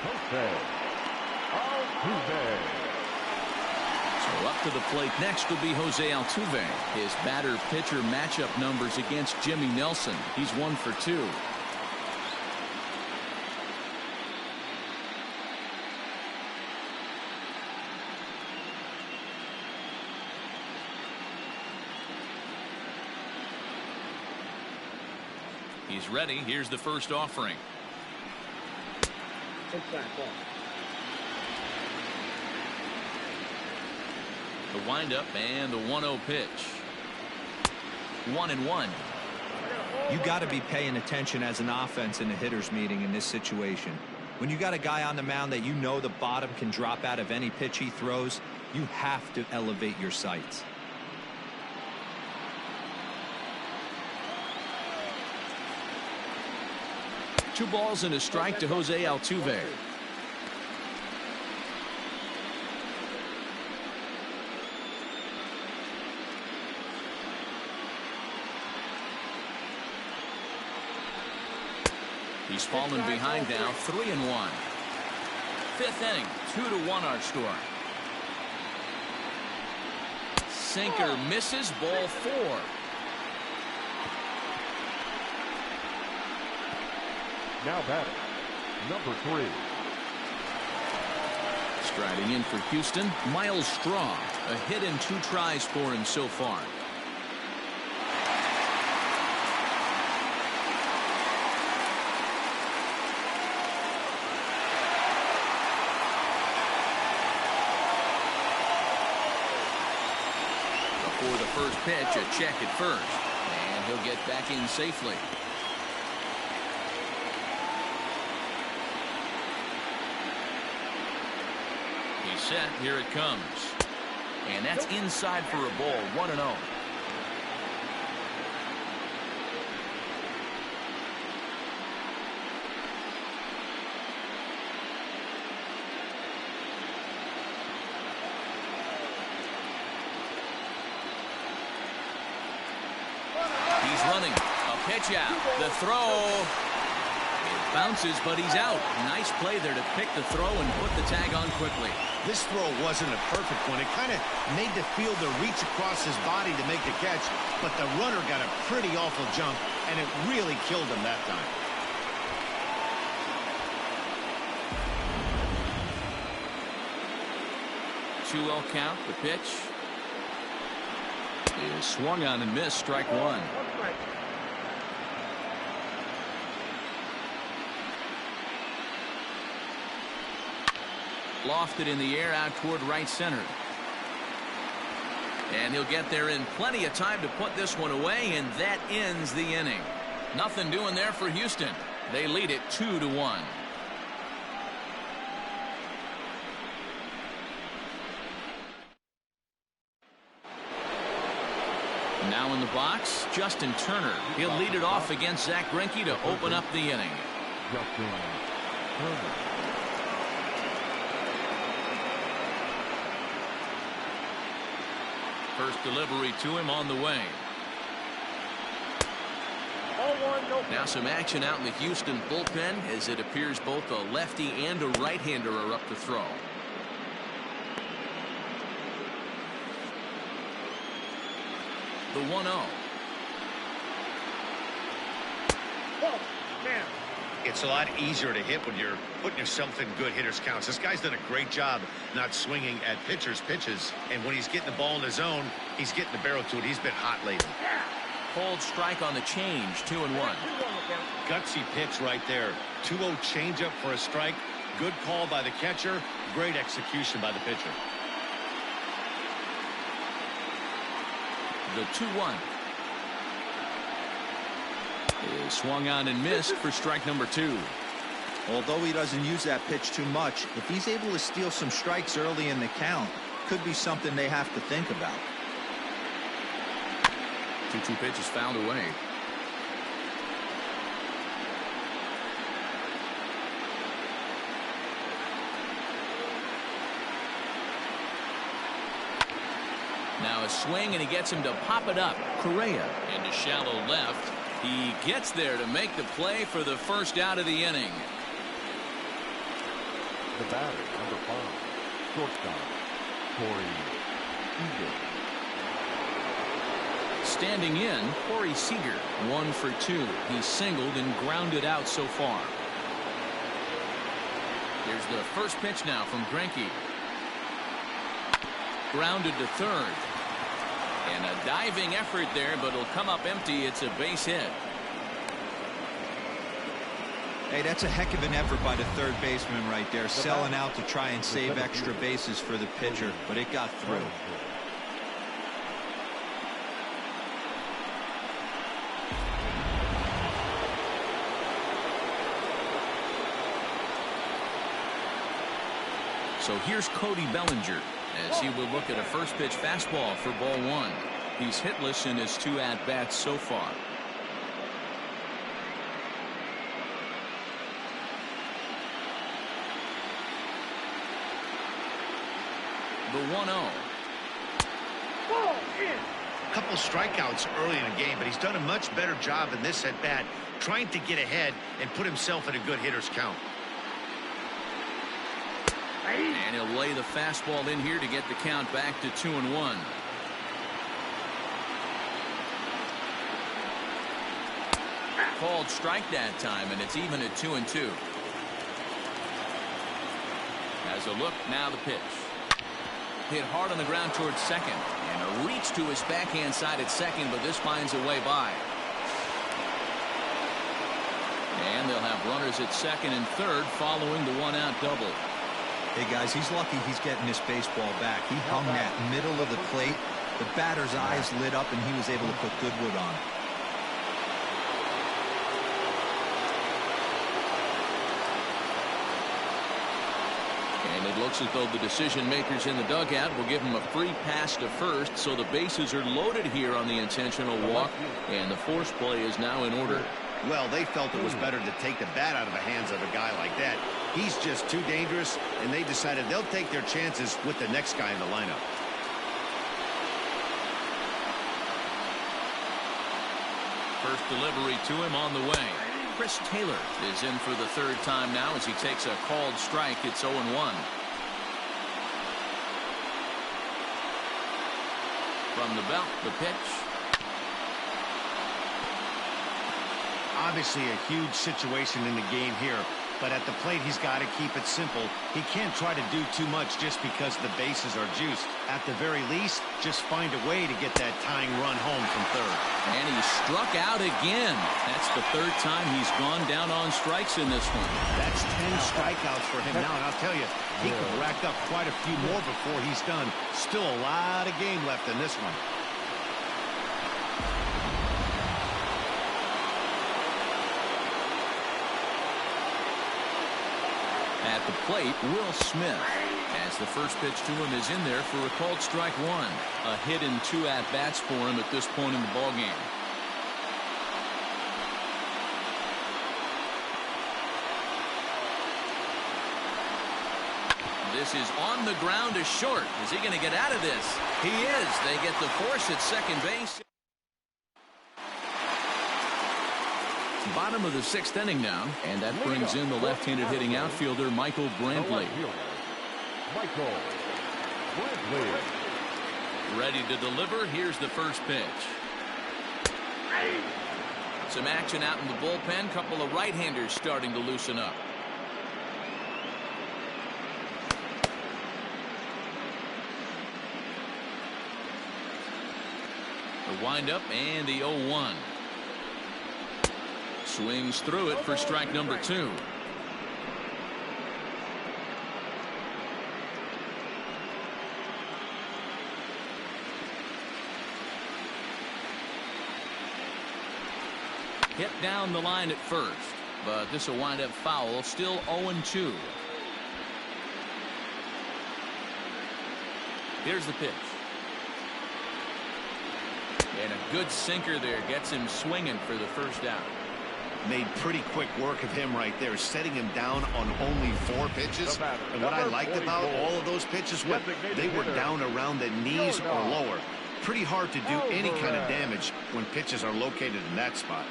Jose Altuve. So up to the plate next will be Jose Altuve. His batter-pitcher matchup numbers against Jimmy Nelson. He's 1 for 2. He's ready. Here's the first offering. Inside ball. The windup and the 1-0 pitch. 1-1. You got to be paying attention as an offense in a hitter's meeting in this situation. When you got a guy on the mound that you know the bottom can drop out of any pitch he throws, you have to elevate your sights. Two balls and a strike to Jose Altuve. He's fallen behind now, 3-1. Fifth inning, 2-1 our score. Sinker misses, ball 4. Now batting, number 3. Striding in for Houston, Miles Straw. A hit and 2 tries for him so far. Before the first pitch, a check at first. And he'll get back in safely. He's set. Here it comes. And that's inside for a ball. 1-0. He's running. A pitch out. The throw. It bounces, but he's out. Nice play there to pick the throw and put the tag on quickly. This throw wasn't a perfect one. It kind of made the fielder reach across his body to make the catch, but the runner got a pretty awful jump, and it really killed him that time. Two-0 count. The pitch is swung on and missed. Strike 1. Lofted in the air out toward right center. And he'll get there in plenty of time to put this one away, and that ends the inning. Nothing doing there for Houston. They lead it 2-1. Now in the box, Justin Turner. He'll lead it off against Zach Greinke to open up the inning. Justin Turner. First delivery to him on the way. Now some action out in the Houston bullpen, as it appears both a lefty and a right-hander are up to throw. The 1-0. It's a lot easier to hit when you're putting yourself in good hitters counts. This guy's done a great job not swinging at pitchers' pitches, and when he's getting the ball in his zone, he's getting the barrel to it. He's been hot lately. Cold strike on the change, 2-1. Gutsy pitch right there. 2-0 changeup for a strike. Good call by the catcher. Great execution by the pitcher. The 2-1 is swung on and missed for strike number 2. Although he doesn't use that pitch too much, if he's able to steal some strikes early in the count, could be something they have to think about. 2-2 pitch is fouled away. Now a swing, and he gets him to pop it up. Correa into shallow left. He gets there to make the play for the first out of the inning. The batter, number 5, shortstop, Corey Seager. Standing in, Corey Seager, 1 for 2. He's singled and grounded out so far. Here's the first pitch now from Greinke. Grounded to third. And a diving effort there, but it'll come up empty. It's a base hit. Hey, that's a heck of an effort by the third baseman right there, selling out to try and save extra bases for the pitcher, but it got through. So here's Cody Bellinger, as he will look at a first pitch fastball for ball 1. He's hitless in his 2 at-bats so far. The 1-0. A couple strikeouts early in the game, but he's done a much better job in this at-bat trying to get ahead and put himself in a good hitter's count. And he'll lay the fastball in here to get the count back to 2-1. Called strike that time, and it's even at 2-2. As a look, now the pitch. Hit hard on the ground towards second, and a reach to his backhand side at second, but this finds a way by. And they'll have runners at second and third following the one-out double. Hey, guys, he's lucky he's getting this baseball back. He hung that middle of the plate. The batter's eyes lit up, and he was able to put good wood on. And it looks as though the decision makers in the dugout will give him a free pass to first, so the bases are loaded here on the intentional walk, and the force play is now in order. Well, they felt it was better to take the bat out of the hands of a guy like that. He's just too dangerous, and they decided they'll take their chances with the next guy in the lineup. First delivery to him on the way. Chris Taylor is in for the third time now as he takes a called strike. It's 0-1. From the belt, the pitch. Obviously a huge situation in the game here, but at the plate he's got to keep it simple. He can't try to do too much just because the bases are juiced. At the very least, just find a way to get that tying run home from third. And he struck out again. That's the third time he's gone down on strikes in this one. That's 10 strikeouts for him now, and I'll tell you, he could rack up quite a few more before he's done. Still a lot of game left in this one. At the plate, Will Smith, as the first pitch to him is in there for a called strike one. A hit and 2 at-bats for him at this point in the ballgame. This is on the ground to short. Is he going to get out of this? He is. They get the force at second base. Bottom of the 6th inning now, and that brings in the left-handed hitting outfielder Michael Brantley. Ready to deliver. Here's the first pitch. Some action out in the bullpen. Couple of right-handers starting to loosen up. The windup and the 0-1. Swings through it for strike number 2. Hit down the line at first, but this will wind up foul. Still 0-2. Here's the pitch. And a good sinker there gets him swinging for the first out. Made pretty quick work of him right there, setting him down on only 4 pitches. And what I liked about all of those pitches, they were down around the knees or lower. Pretty hard to do any kind of damage when pitches are located in that spot.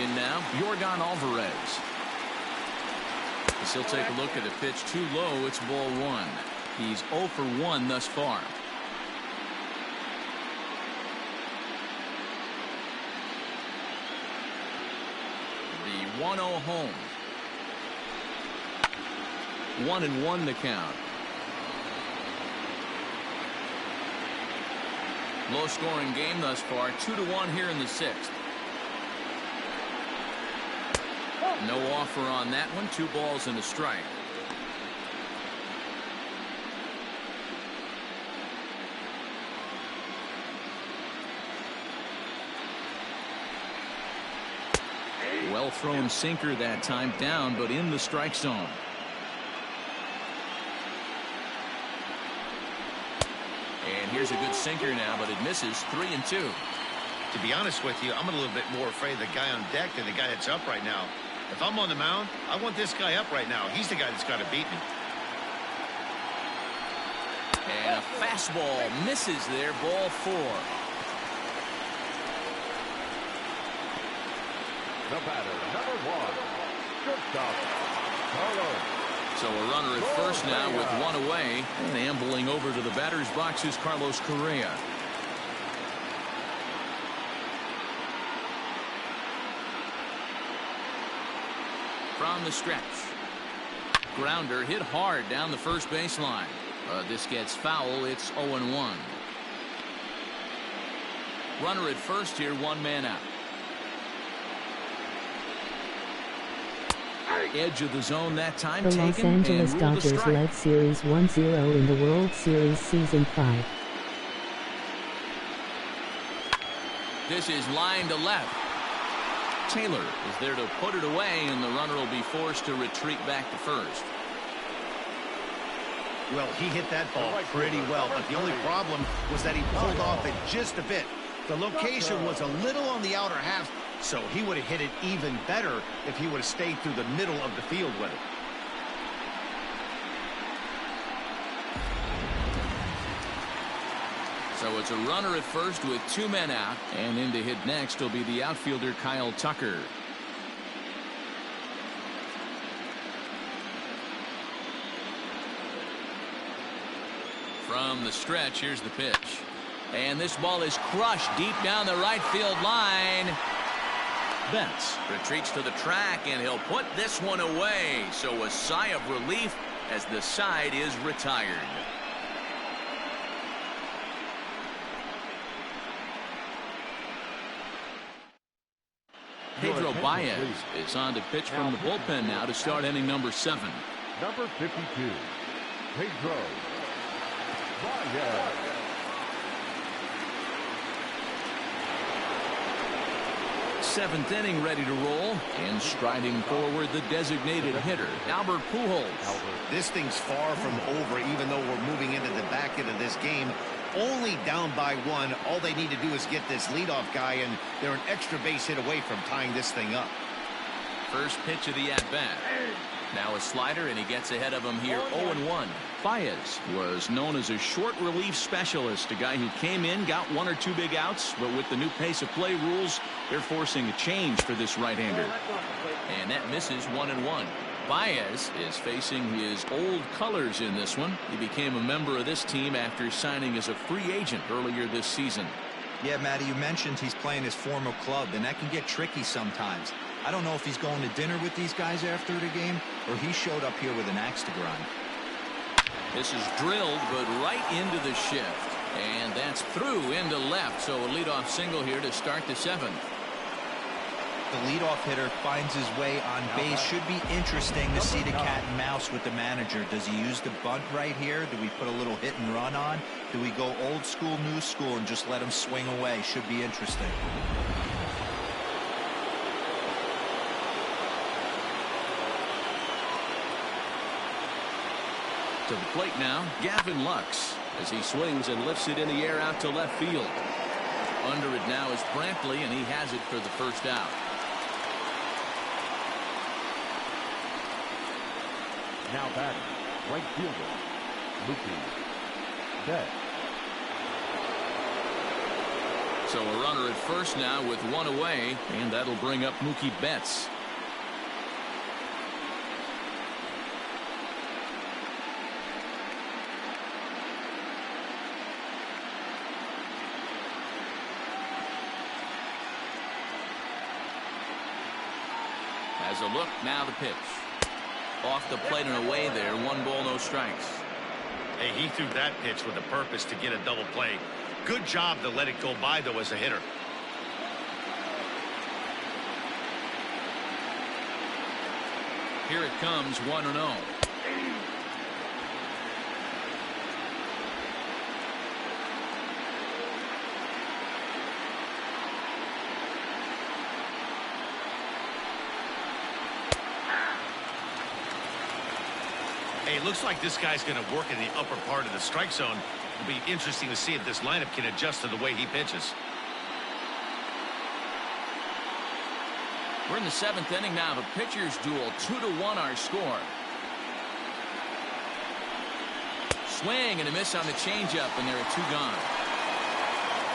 In now, Yordan Alvarez. As he'll take a look at a pitch too low. It's ball 1. He's 0 for 1 thus far. The 1-0 home. 1-1 the count. Low scoring game thus far. 2-1 here in the 6th. No offer on that one. 2 balls and a strike. Well thrown sinker that time, down but in the strike zone. And here's a good sinker now, but it misses. 3-2. To be honest with you, I'm a little bit more afraid of the guy on deck than the guy that's up right now. If I'm on the mound, I want this guy up right now. He's the guy that's got to beat me. And a fastball misses there, ball 4. The batter, number 1, shortstop, Carlos. So a runner at first now with 1 away. And ambling over to the batter's box is Carlos Correa. From the stretch. Grounder hit hard down the first baseline. This gets foul. It's 0-1. Runner at first here, 1 man out. Edge of the zone that time. The Los Angeles Dodgers led Series 1-0 in the World Series Season 5. This is line to left. Taylor is there to put it away, and the runner will be forced to retreat back to first. Well, he hit that ball pretty well, but the only problem was that he pulled off it just a bit. The location was a little on the outer half, so he would have hit it even better if he would have stayed through the middle of the field with it. So it's a runner at first with 2 men out, and in to hit next will be the outfielder Kyle Tucker. From the stretch, here's the pitch. And this ball is crushed deep down the right field line. Betts retreats to the track, and he'll put this one away. So a sigh of relief as the side is retired. Pedro Baez is on to pitch from the bullpen now to start inning number 7. Number 52, Pedro Baez. Seventh inning ready to roll, and striding forward the designated hitter, Albert Pujols. This thing's far from over, even though we're moving into the back end of this game. Only down by 1. All they need to do is get this leadoff guy, and they're an extra base hit away from tying this thing up. First pitch of the at-bat. Now a slider, and he gets ahead of him here, 0-1. Baez was known as a short relief specialist, a guy who came in, got 1 or 2 big outs, but with the new pace of play rules, they're forcing a change for this right-hander. And that misses 1-1. Baez is facing his old colors in this one. He became a member of this team after signing as a free agent earlier this season. Yeah, Matty, you mentioned he's playing his former club, and that can get tricky sometimes. I don't know if he's going to dinner with these guys after the game, or he showed up here with an axe to grind. This is drilled, but right into the shift. And that's through into left, so a leadoff single here to start the 7th. The leadoff hitter finds his way on base. Should be interesting to see the cat and mouse with the manager. Does he use the bunt right here? Do we put a little hit and run on? Do we go old school, new school, and just let him swing away? Should be interesting. To the plate now, Gavin Lux, as he swings and lifts it in the air out to left field. Under it now is Brantley, and he has it for the first out. Now batting, right fielder, Mookie Betts. So a runner at first now with 1 away, and that'll bring up Mookie Betts. As a look, now the pitch. Off the plate and away there. 1 ball, no strikes. Hey, he threw that pitch with a purpose to get a double play. Good job to let it go by, though, as a hitter. Here it comes, 1-0. Hey, it looks like this guy's going to work in the upper part of the strike zone. It'll be interesting to see if this lineup can adjust to the way he pitches. We're in the 7th inning now. The pitchers duel, 2-1 our score. Swing and a miss on the changeup, and there are 2 gone.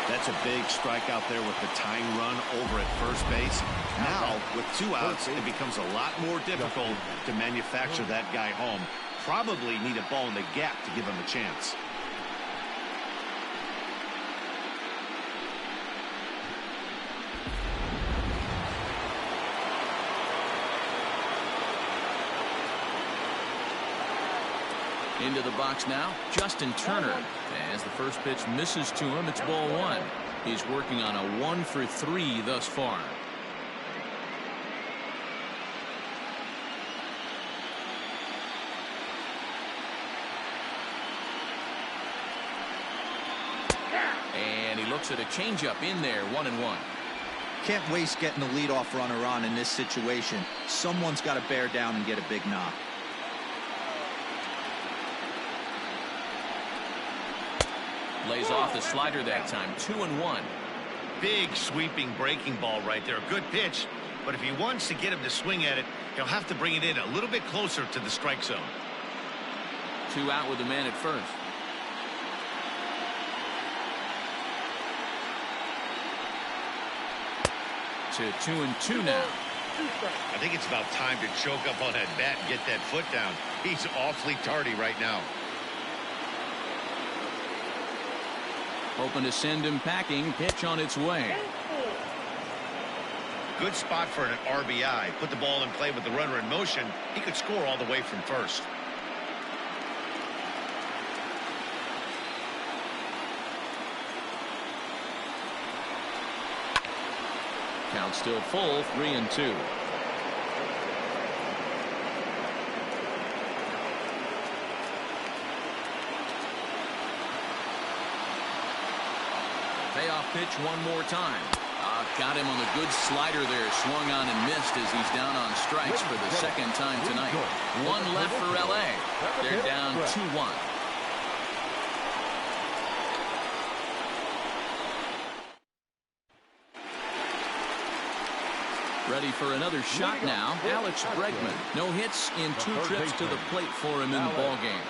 That's a big strike out there with the tying run over at first base. Now, with 2 outs, it becomes a lot more difficult to manufacture that guy home. Probably need a ball in the gap to give him a chance. Into the box now, Justin Turner. As the first pitch misses to him, it's ball 1. He's working on a 1 for 3 thus far. And he looks at a changeup in there, 1-1. Can't waste getting the leadoff runner on in this situation. Someone's got to bear down and get a big knock. Lays off the slider that time, 2-1. Big sweeping breaking ball right there. A good pitch, but if he wants to get him to swing at it, he'll have to bring it in a little bit closer to the strike zone. 2 out with the man at first. To 2-2 now. I think it's about time to choke up on that bat and get that foot down. He's awfully tardy right now. Hoping to send him packing. Pitch on its way. Good spot for an RBI. Put the ball in play with the runner in motion. He could score all the way from first. Count still full, 3-2. Payoff pitch one more time. Got him on the good slider there. Swung on and missed as he's down on strikes for the second time tonight. 1 left for LA. They're down 2-1. Ready for another shot now. Alex Bregman. No hits in 2 trips to the plate for him in the ballgame.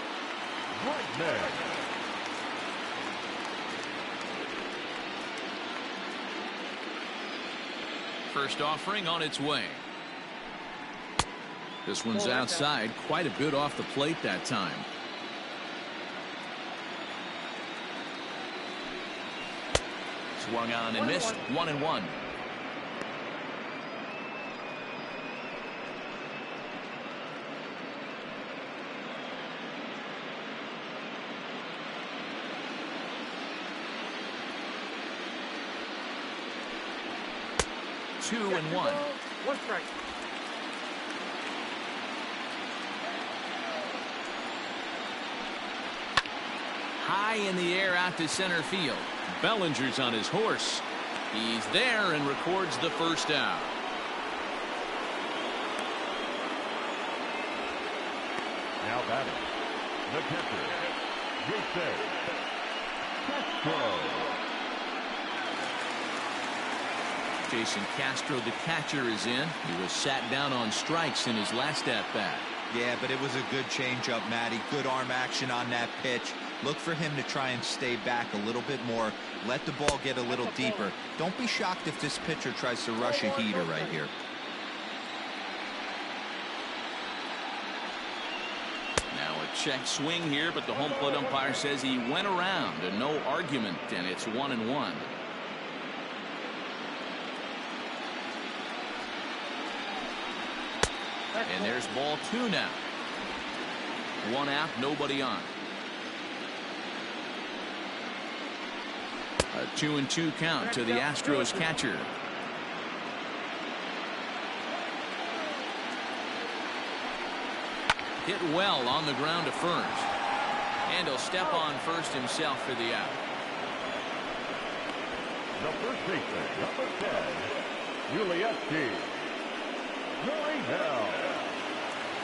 First offering on its way. This one's outside. Quite a bit off the plate that time. Swung on and missed. 1-1. Two and 1. 1 strike. High in the air out to center field. Bellinger's on his horse. He's there and records the first out. Now batting, the catcher, Jason Castro. Jason Castro, the catcher, is in. He was sat down on strikes in his last at-bat. Yeah, but it was a good changeup, Matty. Good arm action on that pitch. Look for him to try and stay back a little bit more. Let the ball get a little deeper. Don't be shocked if this pitcher tries to rush a heater right here. Now a check swing here, but the home plate umpire says he went around and no argument, and it's 1-1. And there's ball 2 now. 1 out, nobody on. A 2-2 count to the Astros catcher. Hit well on the ground to first. And he'll step on first himself for the out. The first baseman, number 10, Yuli Gurriel.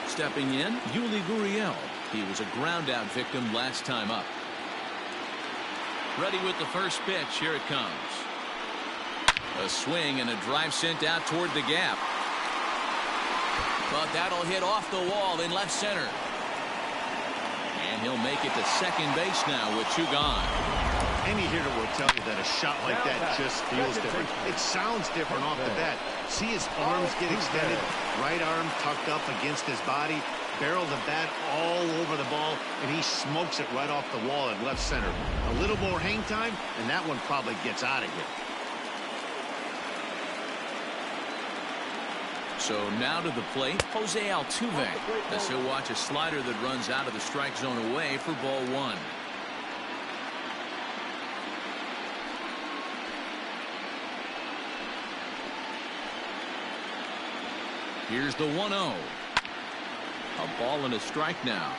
Stepping in, Yuli Gurriel. He was a ground out victim last time up. Ready with the first pitch. Here it comes. A swing and a drive sent out toward the gap. But that'll hit off the wall in left center. And he'll make it to second base now with 2 gone. Any hitter will tell you that a shot like that just feels different. It sounds different off the bat. See his arms get extended, right arm tucked up against his body, barrel the bat all over the ball, and he smokes it right off the wall at left center. A little more hang time, and that one probably gets out of here. So now to the plate, Jose Altuve, as he'll watch a slider that runs out of the strike zone away for ball 1. Here's the 1-0. A ball and a strike now.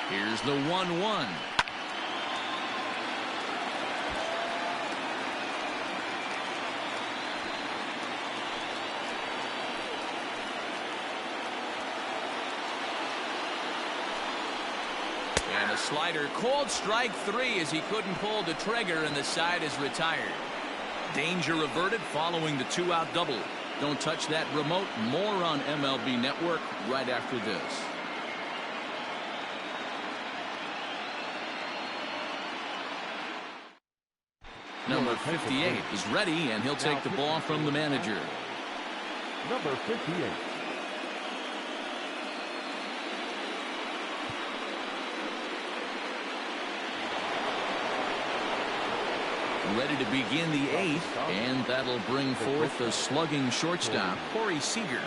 Here's the 1-1. And a slider called strike 3 as he couldn't pull the trigger, and the side is retired. Danger averted following the 2-out double. Don't touch that remote. More on MLB Network right after this. Number 58 is ready, and he'll take the ball from the manager. Number 58. Ready to begin the 8th, and that'll bring forth the slugging shortstop, Corey Seager.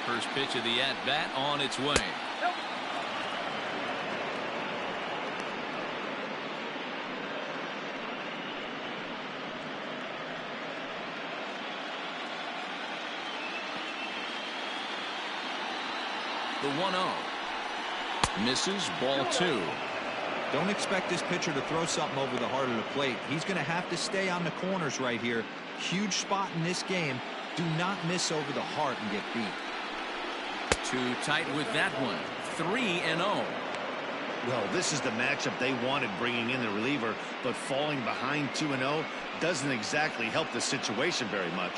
First pitch of the at-bat on its way. The 1-0. Misses, ball 2. Don't expect this pitcher to throw something over the heart of the plate. He's going to have to stay on the corners right here. Huge spot in this game. Do not miss over the heart and get beat. Too tight with that one. 3-0. Well, this is the matchup they wanted, bringing in the reliever, but falling behind 2-0 doesn't exactly help the situation very much.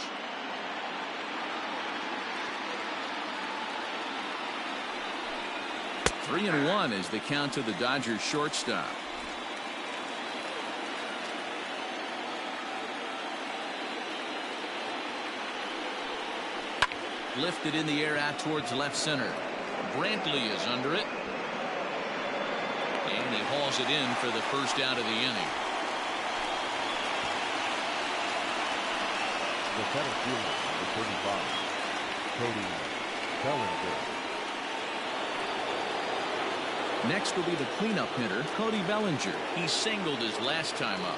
Three and 1 is the count to the Dodgers shortstop. Lifted in the air out towards left center. Brantley is under it. And he hauls it in for the first out of the inning. The center fielder, number 35, Cody Bellinger. Next will be the cleanup hitter, Cody Bellinger. He singled his last time up.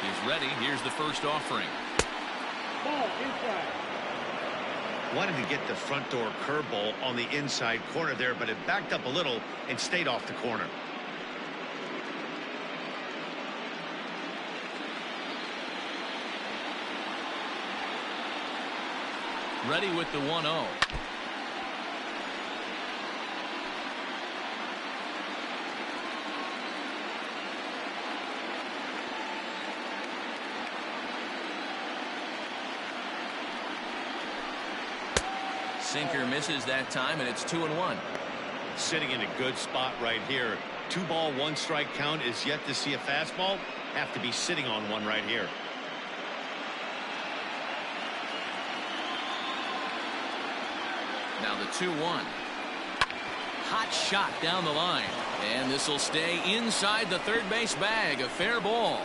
He's ready. Here's the first offering. Ball inside. Wanted to get the front door curveball on the inside corner there, but it backed up a little and stayed off the corner. Ready with the 1-0. Sinker misses that time, and it's 2-1. Sitting in a good spot right here. 2-ball, 1-strike count is yet to see a fastball. Have to be sitting on one right here. Now the 2-1. Hot shot down the line. And this will stay inside the third base bag. A fair ball.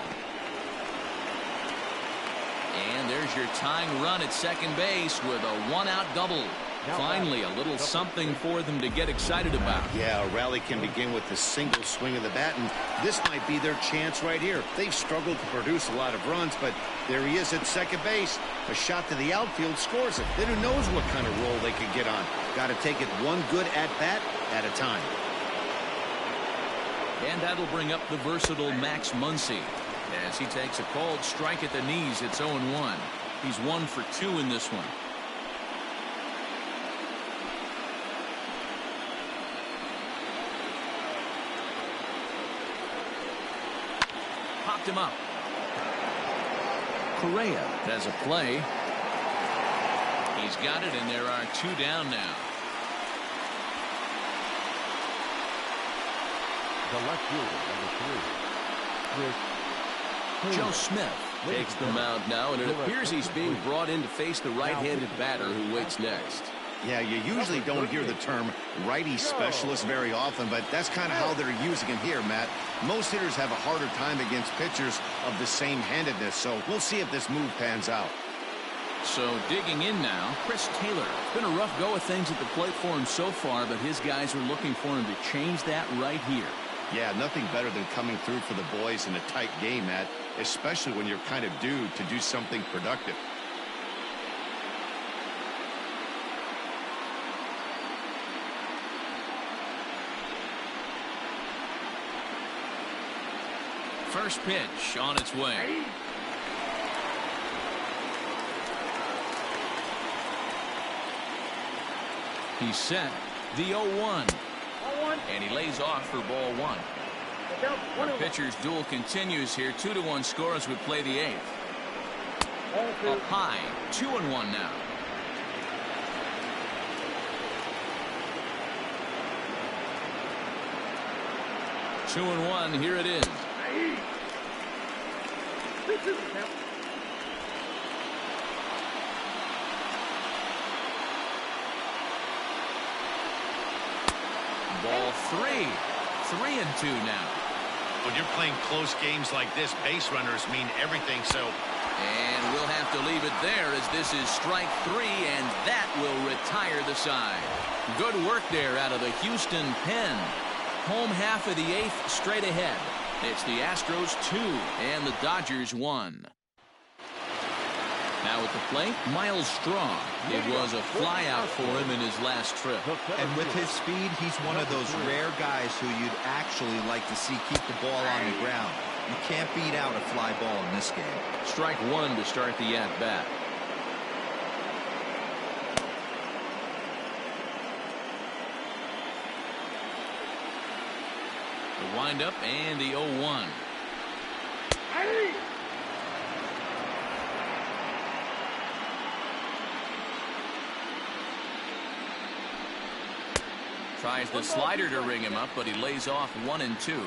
And there's your tying run at second base with a 1-out double. Finally, a little something for them to get excited about. Yeah, a rally can begin with the single swing of the bat, and this might be their chance right here. They've struggled to produce a lot of runs, but there he is at second base. A shot to the outfield scores it. Then who knows what kind of roll they could get on. Got to take it one good at-bat at a time. And that'll bring up the versatile Max Muncy. As he takes a cold strike at the knees, it's 0-1. He's 1 for 2 in this one. Popped him up. Correa has a play. He's got it, and there are 2 down now. The left fielder, number 3, Joe Smith takes the mound now, and it appears he's being brought in to face the right-handed batter who waits next. Yeah, you usually don't hear the term righty specialist very often, but that's kind of how they're using it here, Matt. Most hitters have a harder time against pitchers of the same handedness, so we'll see if this move pans out. So digging in now, Chris Taylor. It's been a rough go of things at the plate for him so far, but his guys are looking for him to change that right here. Yeah, nothing better than coming through for the boys in a tight game, Matt, especially when you're kind of due to do something productive. First pitch on its way. He's set. The 0-1. And he lays off for ball 1. Our pitcher's duel continues here. 2-1 score as we play the 8th. Up high. 2-1 now. Two and one. Here it is. Ball 3. 3-2 now. When you're playing close games like this, base runners mean everything, so. And we'll have to leave it there as this is strike 3, and that will retire the side. Good work there out of the Houston pen. Home half of the 8th straight ahead. It's the Astros 2 and the Dodgers 1. Now at the plate, Miles Straw. It was a flyout for him in his last trip. And with his speed, he's one of those rare guys who you'd actually like to see keep the ball on the ground. You can't beat out a fly ball in this game. Strike 1 to start the at-bat. The windup and the 0-1. Tries the slider to ring him up, but he lays off 1 and 2.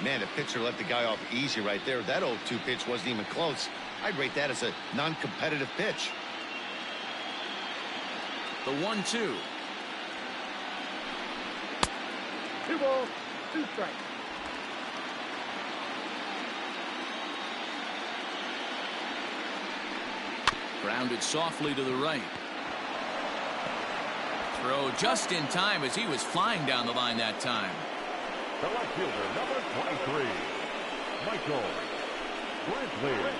Man, the pitcher let the guy off easy right there. That 0-2 pitch wasn't even close. I'd rate that as a non-competitive pitch. The 1-2. 2 balls, 2 strikes. Grounded softly to the right. Throw just in time as he was flying down the line that time. the left fielder, number 23, Michael Brantley.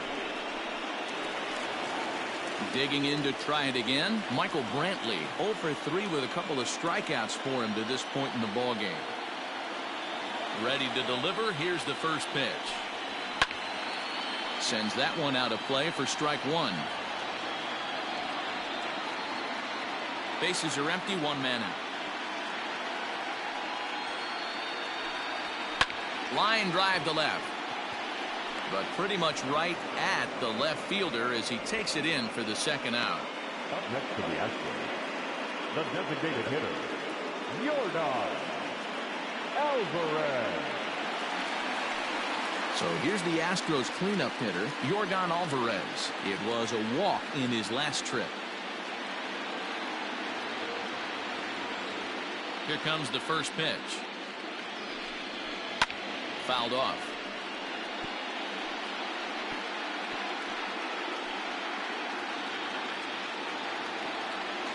Digging in to try it again, Michael Brantley 0 for 3 with a couple of strikeouts for him to this point in the ballgame. Ready to deliver. Here's the first pitch. Sends that one out of play for strike 1. Bases are empty, 1 man out. Line drive to left. But pretty much right at the left fielder as he takes it in for the second out. Up next to the Astros, the designated hitter, Yordan Alvarez. So here's the Astros cleanup hitter, Yordan Alvarez. It was a walk in his last trip. Here comes the first pitch. Fouled off.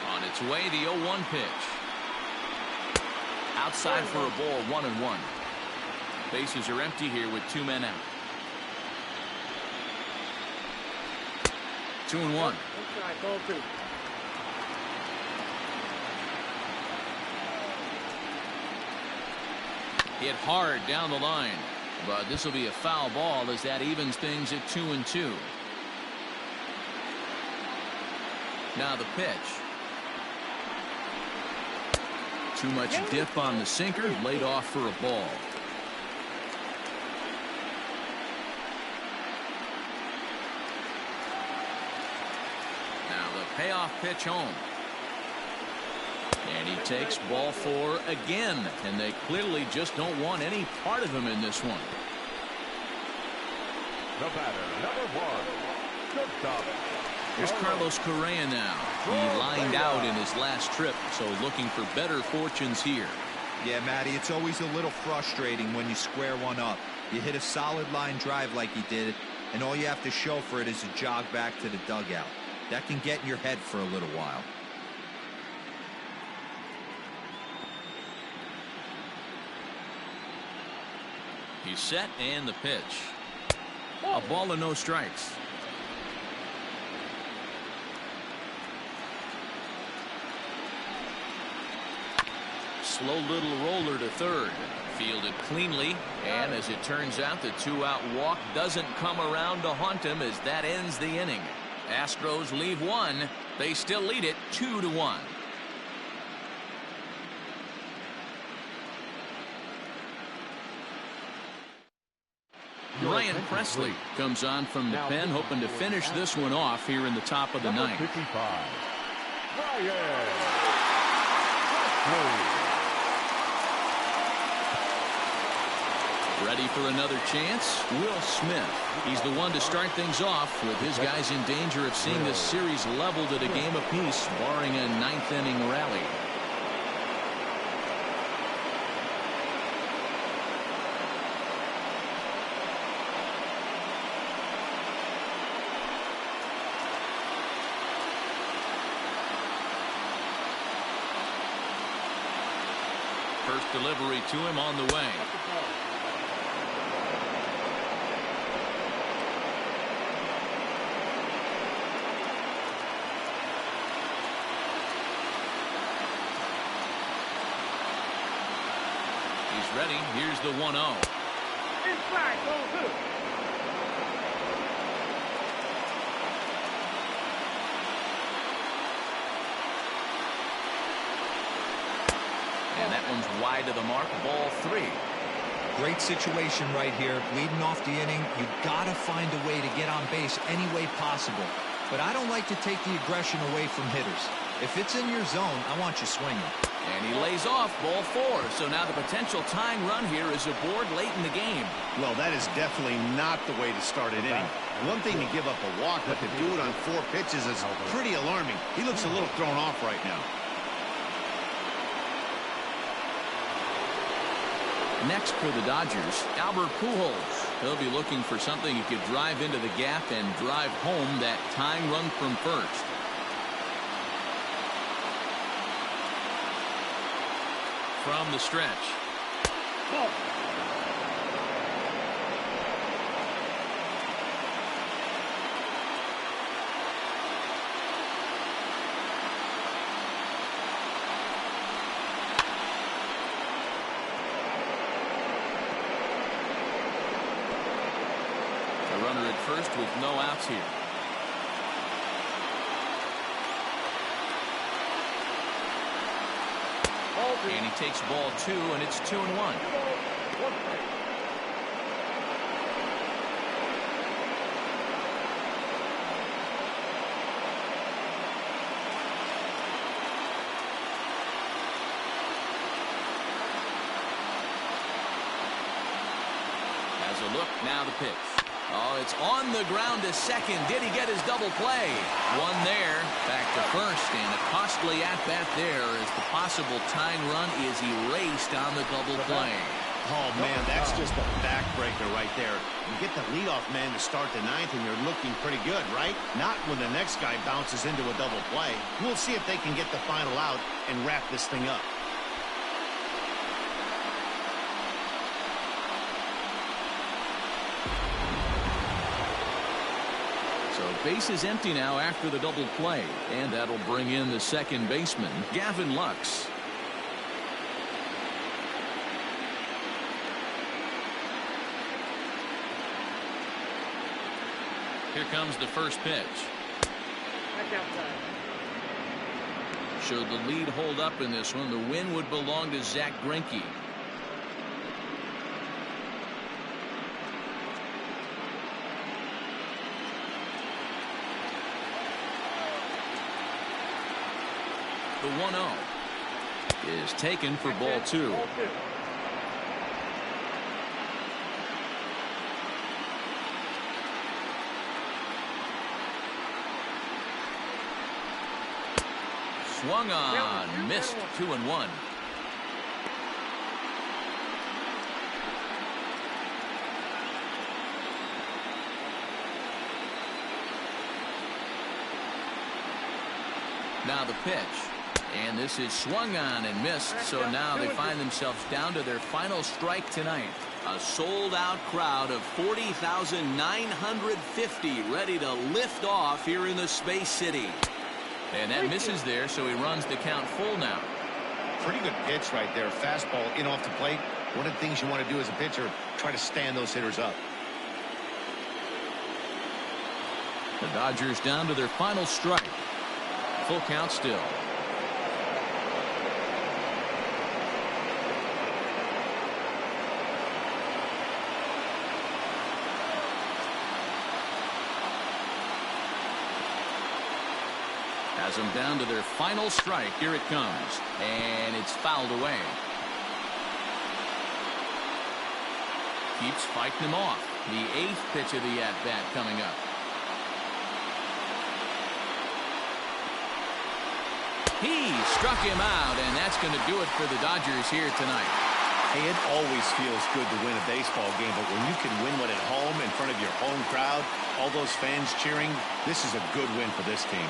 On its way, the 0-1 pitch. Outside for a ball, 1-1. Bases are empty here with 2 men out. 2-1. Hit hard down the line. But this will be a foul ball as that evens things at 2-2. Now the pitch. Too much dip on the sinker, laid off for a ball. Now the payoff pitch home. And he takes ball 4 again, and they clearly just don't want any part of him in this one. The batter, number 1, shortstop. Here's Carlos Correa now. He lined out in his last trip, so looking for better fortunes here. Yeah, Matty, it's always a little frustrating when you square one up. You hit a solid line drive like he did, and all you have to show for it is a jog back to the dugout. That can get in your head for a little while. He's set, and the pitch. A ball and no strikes. Slow little roller to third. Fielded cleanly, and as it turns out, the 2-out walk doesn't come around to haunt him as that ends the inning. Astros leave 1. They still lead it 2-1. Ryan Presley comes on from the pen, hoping to finish this one off here in the top of the ninth. 55, Ryan Presley. Ready for another chance? Will Smith. He's the one to start things off with his guys in danger of seeing this series leveled at a game apiece, barring a 9th-inning rally. First delivery to him on the way. He's ready. Here's the 1-0. Inside, ball 2. And that one's wide of the mark. Ball 3. Great situation right here. Leading off the inning, you gotta find a way to get on base any way possible. But I don't like to take the aggression away from hitters. If it's in your zone, I want you swinging. And he lays off. Ball 4. So now the potential tying run here is aboard late in the game. Well, that is definitely not the way to start an inning. One thing to give up a walk, but to do it on 4 pitches is pretty alarming. He looks a little thrown off right now. Next for the Dodgers, Albert Pujols. He'll be looking for something he could drive into the gap and drive home that tying run from first. From the stretch. Ball. A runner at first with no outs here. And he takes ball 2, and it's 2-1. Has a look, now the pitch. Oh, it's on the ground to second. Did he get his double play? One there, back to first, and a costly at-bat there as the possible tying run is erased on the double play. Oh, man, that's just a backbreaker right there. You get the leadoff man to start the 9th, and you're looking pretty good, right? Not when the next guy bounces into a double play. We'll see if they can get the final out and wrap this thing up. Base is empty now after the double play, and that'll bring in the second baseman, Gavin Lux. Here comes the first pitch. Back outside. Showed the lead hold up in this one. The win would belong to Zach Greinke. The 1-0 is taken for ball two. Ball two. Swung on, missed, 2-1. Now the pitch. And this is swung on and missed, so now they find themselves down to their final strike tonight. A sold-out crowd of 40,950 ready to lift off here in the Space City. And that misses there, so he runs the count full now. Pretty good pitch right there. Fastball in off the plate. One of the things you want to do as a pitcher, try to stand those hitters up. The Dodgers down to their final strike. Full count still. Has them down to their final strike. Here it comes. And it's fouled away. Keeps fighting him off. The 8th pitch of the at-bat coming up. He struck him out, and that's going to do it for the Dodgers here tonight. Hey, it always feels good to win a baseball game, but when you can win one at home in front of your home crowd, all those fans cheering, this is a good win for this team.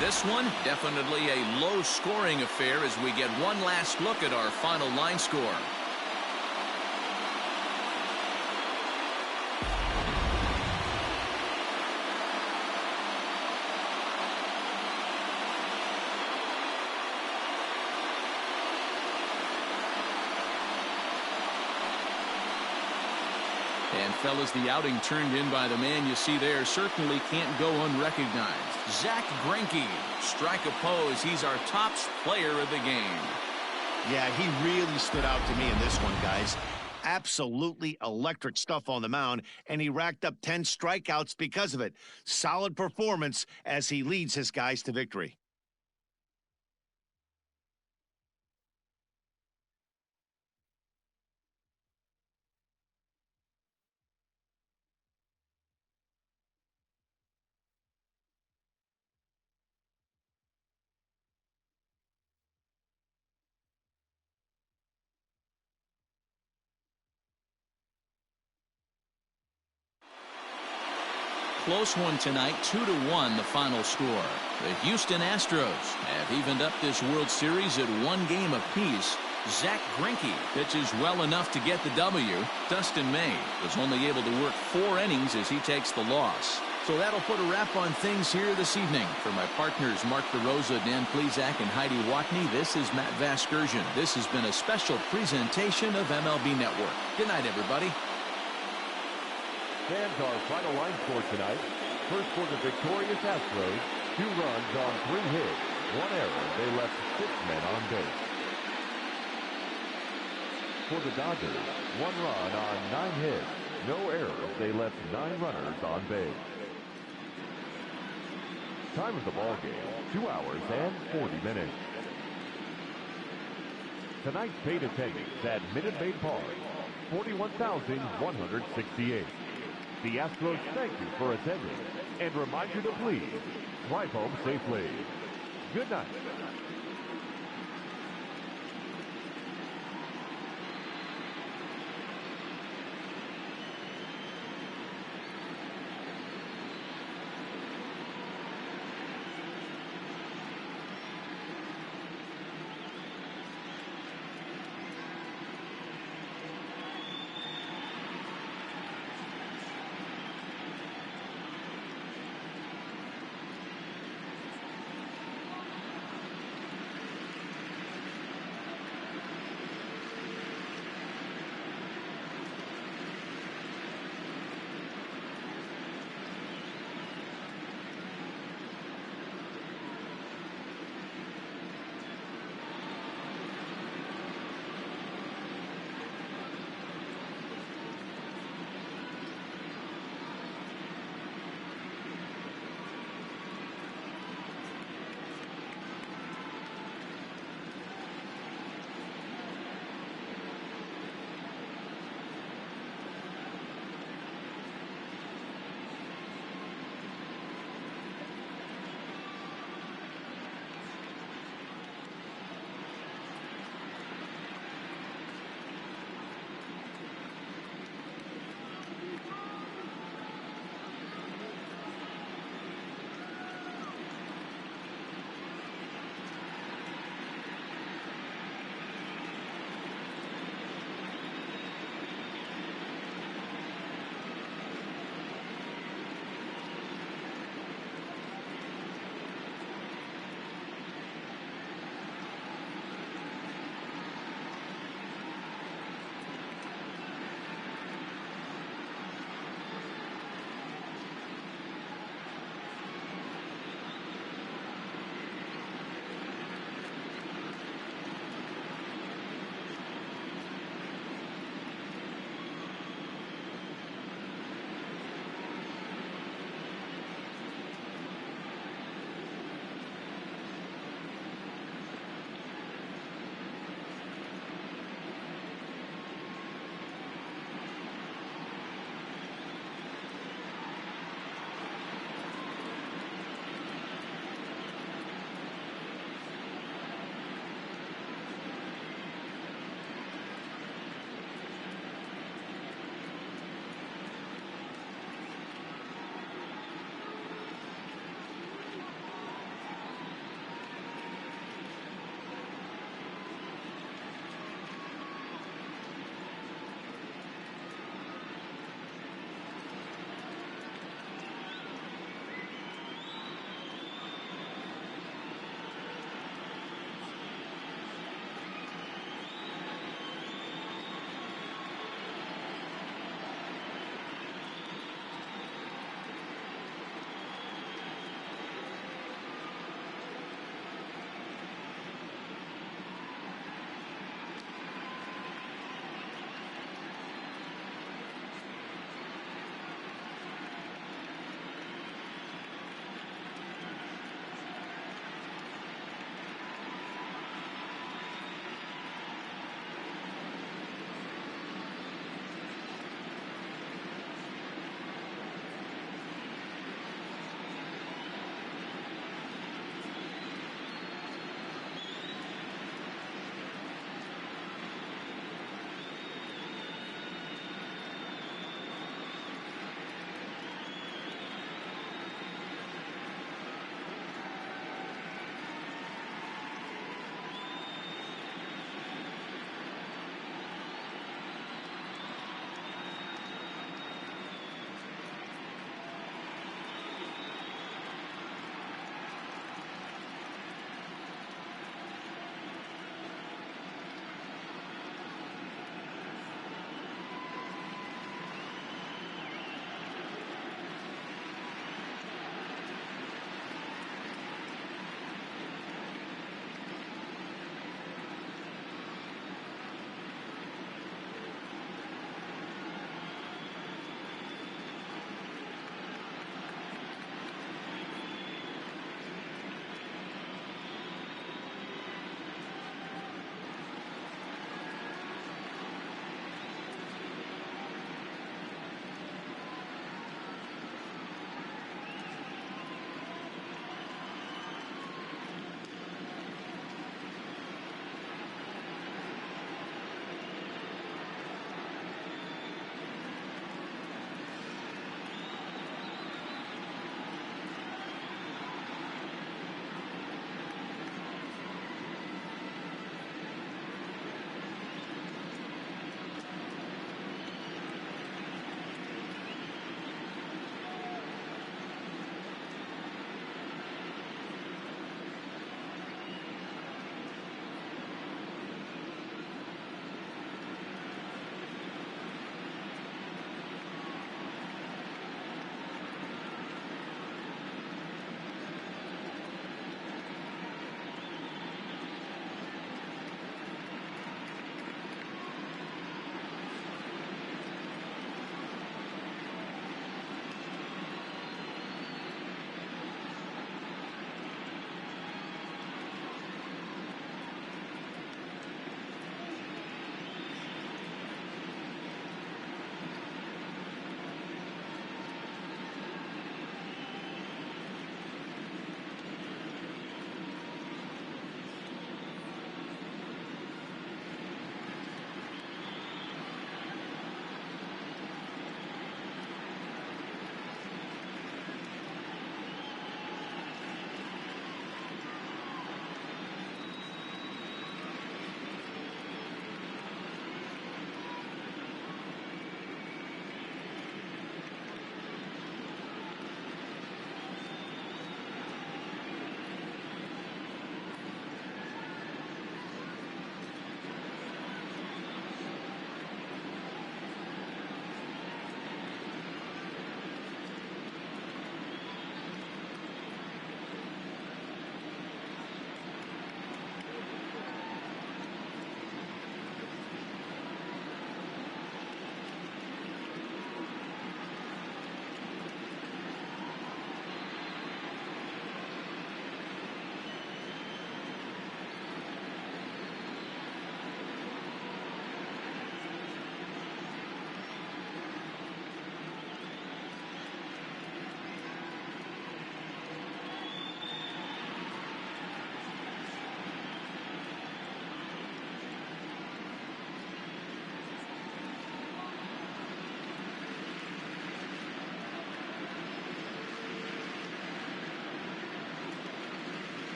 This one, definitely a low-scoring affair as we get one last look at our final line score. And fellas, the outing turned in by the man you see there certainly can't go unrecognized. Zach Greinke, strike oppose. He's our top player of the game. Yeah, he really stood out to me in this one, guys. Absolutely electric stuff on the mound, and he racked up 10 strikeouts because of it. Solid performance as he leads his guys to victory. Close one tonight, 2-1 the final score. The Houston Astros have evened up this World Series at 1 game apiece. Zach Greinke pitches well enough to get the W. Dustin May was only able to work 4 innings as he takes the loss. So that'll put a wrap on things here this evening. For my partners Mark DeRosa, Dan Plesac, and Heidi Watney, this is Matt Vasgersian. This has been a special presentation of MLB Network. Good night, everybody. Fans, our final line score tonight. First for the victorious Astros, 2 runs on 3 hits, 1 error. They left 6 men on base. For the Dodgers, 1 run on 9 hits, no errors. They left 9 runners on base. Time of the ball game, 2 hours and 40 minutes. Tonight's paid attendance at Minute Maid Park, 41,168. The Astros thank you for attending and remind you to please drive home safely. Good night.